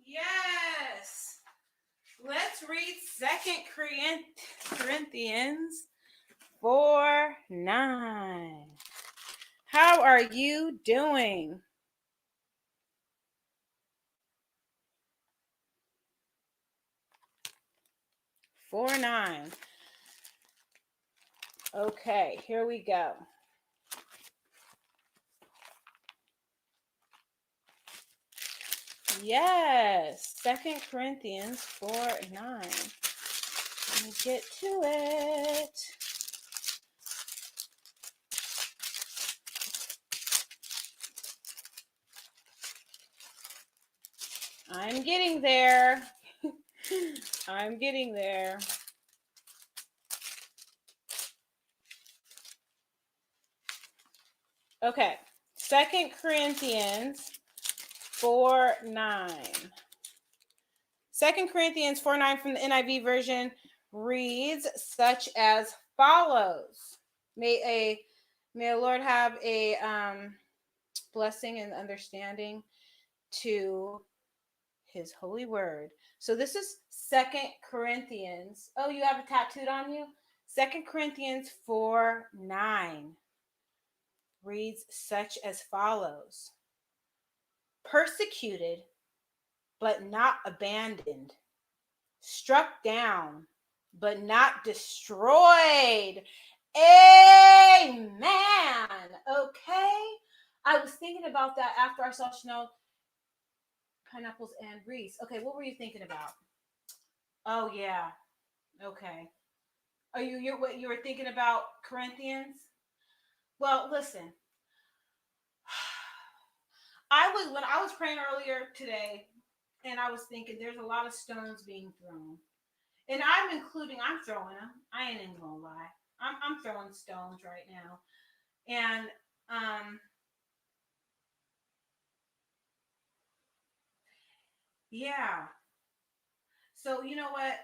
[SPEAKER 3] Yes. Let's read 2 Corinthians 4:9. How are you doing? Four nine. Okay, here we go. Yes, 2 Corinthians 4:9. Let me get to it. I'm getting there. I'm getting there. Okay, 2 Corinthians 4:9. 2 Corinthians 4:9 from the NIV version reads such as follows. May the Lord have a blessing and understanding to his holy word. So this is 2 Corinthians. Oh, you have it tattooed on you? 2 Corinthians 4:9 reads such as follows. Persecuted, but not abandoned. struck down, but not destroyed. Amen. Okay. I was thinking about that after I saw Chanel pineapples and Reese. Okay, what were you thinking about? Oh yeah. Okay. Are you were thinking about Corinthians? Well, listen. When I was praying earlier today, and I was thinking there's a lot of stones being thrown. And I'm throwing them. I ain't even gonna lie. I'm throwing stones right now. And yeah. So you know what?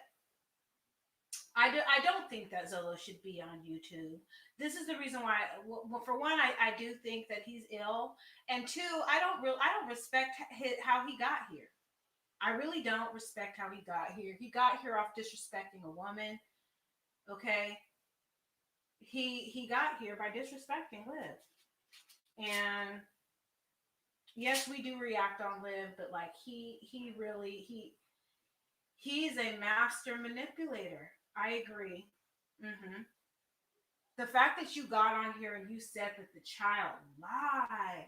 [SPEAKER 3] I don't think that Zolo should be on YouTube. This is the reason why. Well, for one, I do think that he's ill, and two, I don't respect how he got here. I really don't respect how he got here. He got here off disrespecting a woman. Okay, he got here by disrespecting Liv, and yes, we do react on Liv, but like he's a master manipulator. I agree. Mm-hmm. The fact that you got on here and you said that the child lied,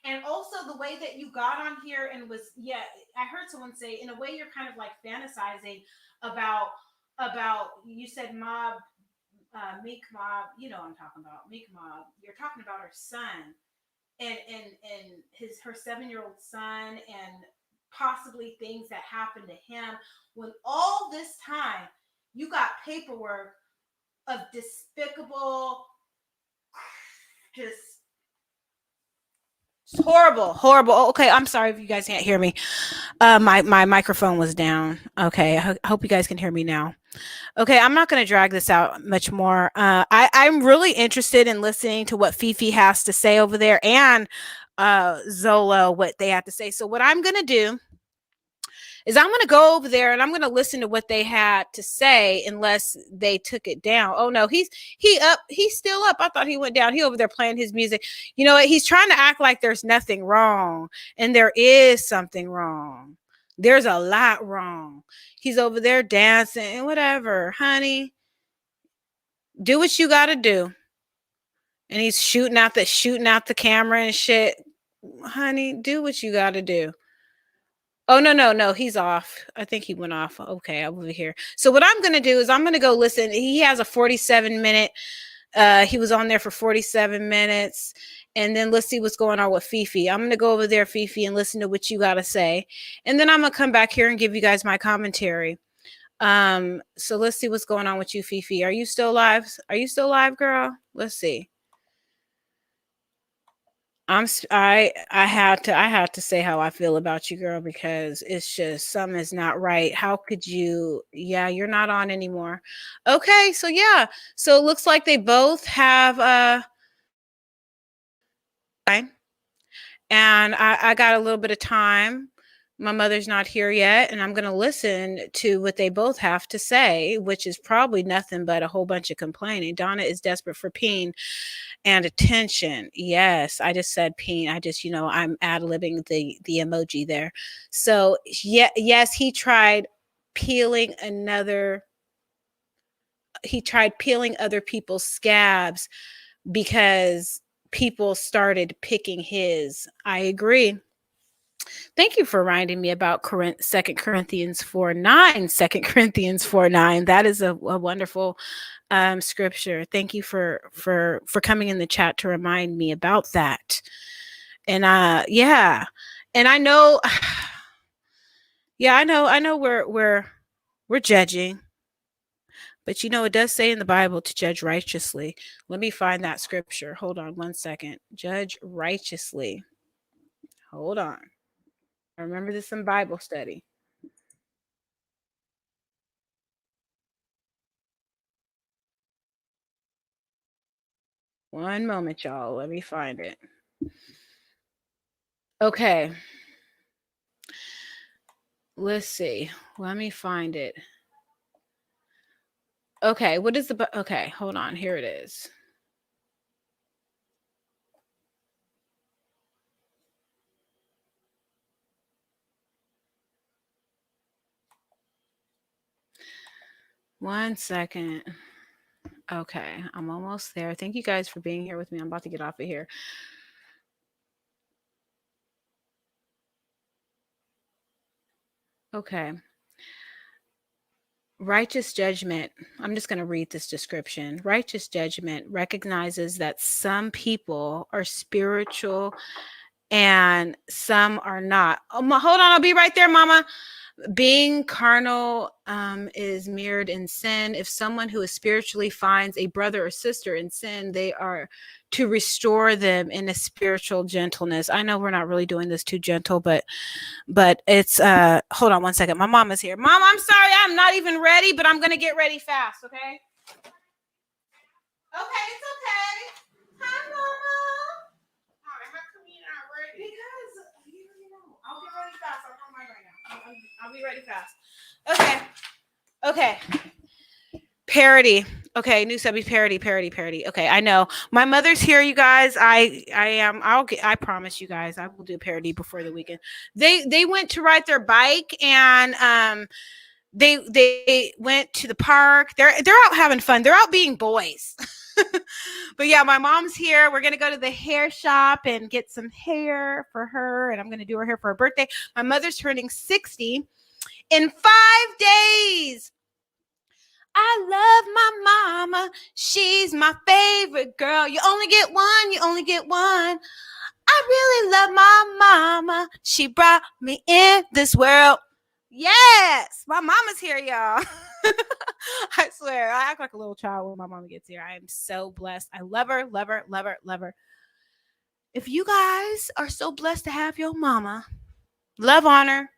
[SPEAKER 3] and also the way that you got on here and was, yeah, I heard someone say, in a way you're kind of like fantasizing about you said mob, Meek Mob, you know what I'm talking about, Meek Mob, you're talking about her son and her 7-year-old son, and possibly things that happened to him, when all this time you got paperwork of despicable, just horrible. Okay, I'm sorry if you guys can't hear me. My microphone was down. Okay, I hope you guys can hear me now. Okay, I'm not going to drag this out much more. I'm really interested in listening to what Fifi has to say over there, and Zolo, what they have to say. So what I'm going to do is I'm going to go over there and I'm going to listen to what they had to say, unless they took it down. Oh no, he's still up. I thought he went down. He over there playing his music. You know what? He's trying to act like there's nothing wrong, and there is something wrong. There's a lot wrong. He's over there dancing and whatever, honey. Do what you got to do. And he's shooting out the camera and shit. Honey, do what you got to do. Oh, no, he's off. I think he went off. Okay, I'm over here. So what I'm going to do is I'm going to go listen. He has a 47-minute, he was on there for 47 minutes. And then let's see what's going on with Fifi. I'm going to go over there, Fifi, and listen to what you got to say. And then I'm going to come back here and give you guys my commentary. So let's see what's going on with you, Fifi. Are you still live? Are you still live, girl? Let's see. I had to say how I feel about you, girl, because it's just something is not right. How could you? Yeah, you're not on anymore. Okay, so yeah, so it looks like they both have and I got a little bit of time. My mother's not here yet, and I'm going to listen to what they both have to say, which is probably nothing but a whole bunch of complaining. Donna is desperate for peen and attention. Yes, I just said peen. I'm ad-libbing the emoji there. So yeah, yes, he tried peeling other people's scabs because people started picking his. I agree. Thank you for reminding me about 2 Corinthians 4:9. 2 Corinthians 4:9. That is a wonderful scripture. Thank you for coming in the chat to remind me about that. And yeah. And I know yeah, I know we're judging. But it does say in the Bible to judge righteously. Let me find that scripture. Hold on 1 second. Judge righteously. Hold on. I remember this in Bible study. One moment, y'all. Let me find it. Okay. Let's see. Let me find it. Okay. What is the... Okay. Hold on. Here it is. 1 second. Okay, I'm almost there. Thank you guys for being here with me. I'm about to get off of here. Okay. Righteous judgment. I'm just going to read this description. Righteous judgment recognizes that some people are spiritual and some are not. Hold on, I'll be right there, Mama. Being carnal is mirrored in sin. If someone who is spiritually finds a brother or sister in sin, they are to restore them in a spiritual gentleness. I know we're not really doing this too gentle, but it's hold on 1 second. My mom is here. Mom, I'm sorry, I'm not even ready, but I'm gonna get ready fast, okay? Okay, it's okay. Hi, Mama. All right, how come you're not ready? Because you know, I'll get ready fast. I'm on my right now. I'll be ready fast. Okay. Parody. Okay, new subby parody. Okay, I know. My mother's here, you guys. I promise you guys, I will do a parody before the weekend. They went to ride their bike and they went to the park. They're out having fun. They're out being boys. But yeah, my mom's here. We're gonna go to the hair shop and get some hair for her, and I'm gonna do her hair for her birthday. My mother's turning 60 in 5 days. I love my mama. She's my favorite girl. You only get one. I really love my mama. She brought me in this world. Yes, my mama's here, y'all. I swear, I act like a little child when my mama gets here. I am so blessed. I love her. If you guys are so blessed to have your mama, love on her.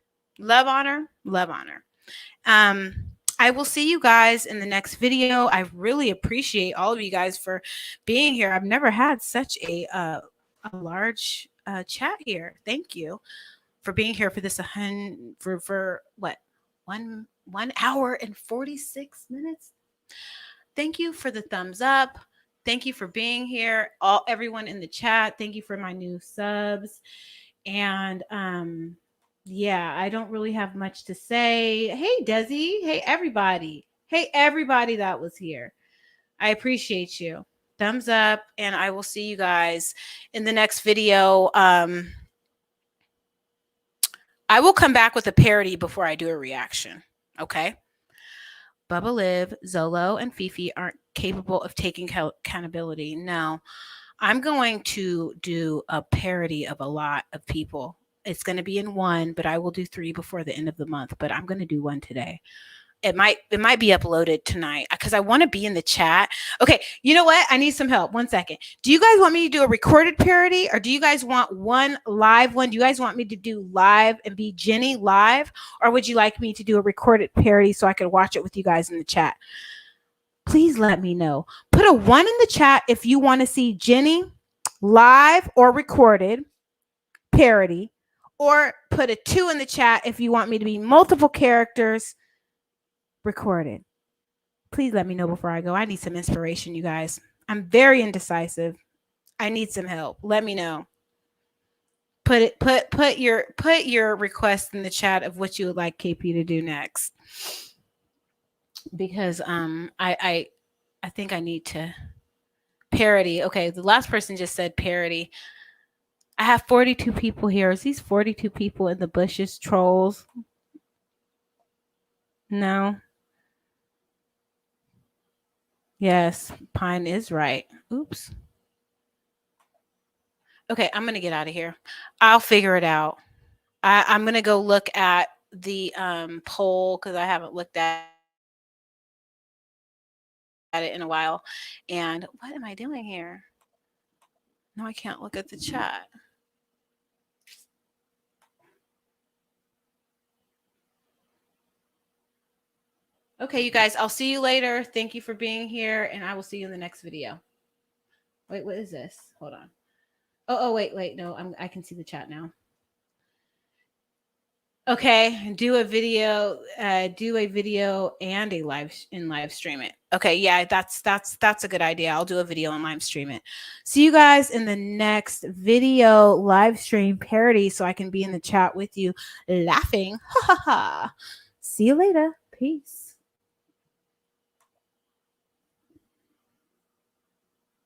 [SPEAKER 3] I will see you guys in the next video. I really appreciate all of you guys for being here. I've never had such a large chat here. Thank you for being here for this for what 1 hour and 46 minutes. Thank you for the thumbs up. Thank you for being here. Everyone in the chat. Thank you for my new subs. And yeah, I don't really have much to say. Hey, Desi. Hey, everybody. That was here. I appreciate you. Thumbs up, and I will see you guys in the next video. I will come back with a parody before I do a reaction. Okay? Bubba Liv, Zolo, and Fifi aren't capable of taking accountability. No. I'm going to do a parody of a lot of people. It's going to be in 1, but I will do 3 before the end of the month. But I'm going to do 1 today. It might be uploaded tonight because I want to be in the chat. Okay, you know what? I need some help. 1 second. Do you guys want me to do a recorded parody, or do you guys want one live one? Do you guys want me to do live and be Jenny live, or would you like me to do a recorded parody so I could watch it with you guys in the chat? Please let me know. Put a 1 in the chat if you want to see Jenny live or recorded parody, or put a 2 in the chat if you want me to be multiple characters recorded. Please let me know before I go. I need some inspiration, you guys. I'm very indecisive. I need some help. Let me know. Put your request in the chat of what you would like KP to do next. Because I think I need to parody. Okay, the last person just said parody. I have 42 people here. Is these 42 people in the bushes trolls? No. Yes, Pine is right. Oops. Okay, I'm gonna get out of here. I'll figure it out. I'm gonna go look at the poll because I haven't looked at it in a while. And what am I doing here? No, I can't look at the chat. Okay, you guys, I'll see you later. Thank you for being here, and I will see you in the next video. Wait, what is this? Hold on. Oh, wait. No, I can see the chat now. Okay, do a video and a live stream it. Okay, yeah, that's a good idea. I'll do a video and live stream it. See you guys in the next video live stream parody so I can be in the chat with you laughing. Ha ha ha. See you later. Peace.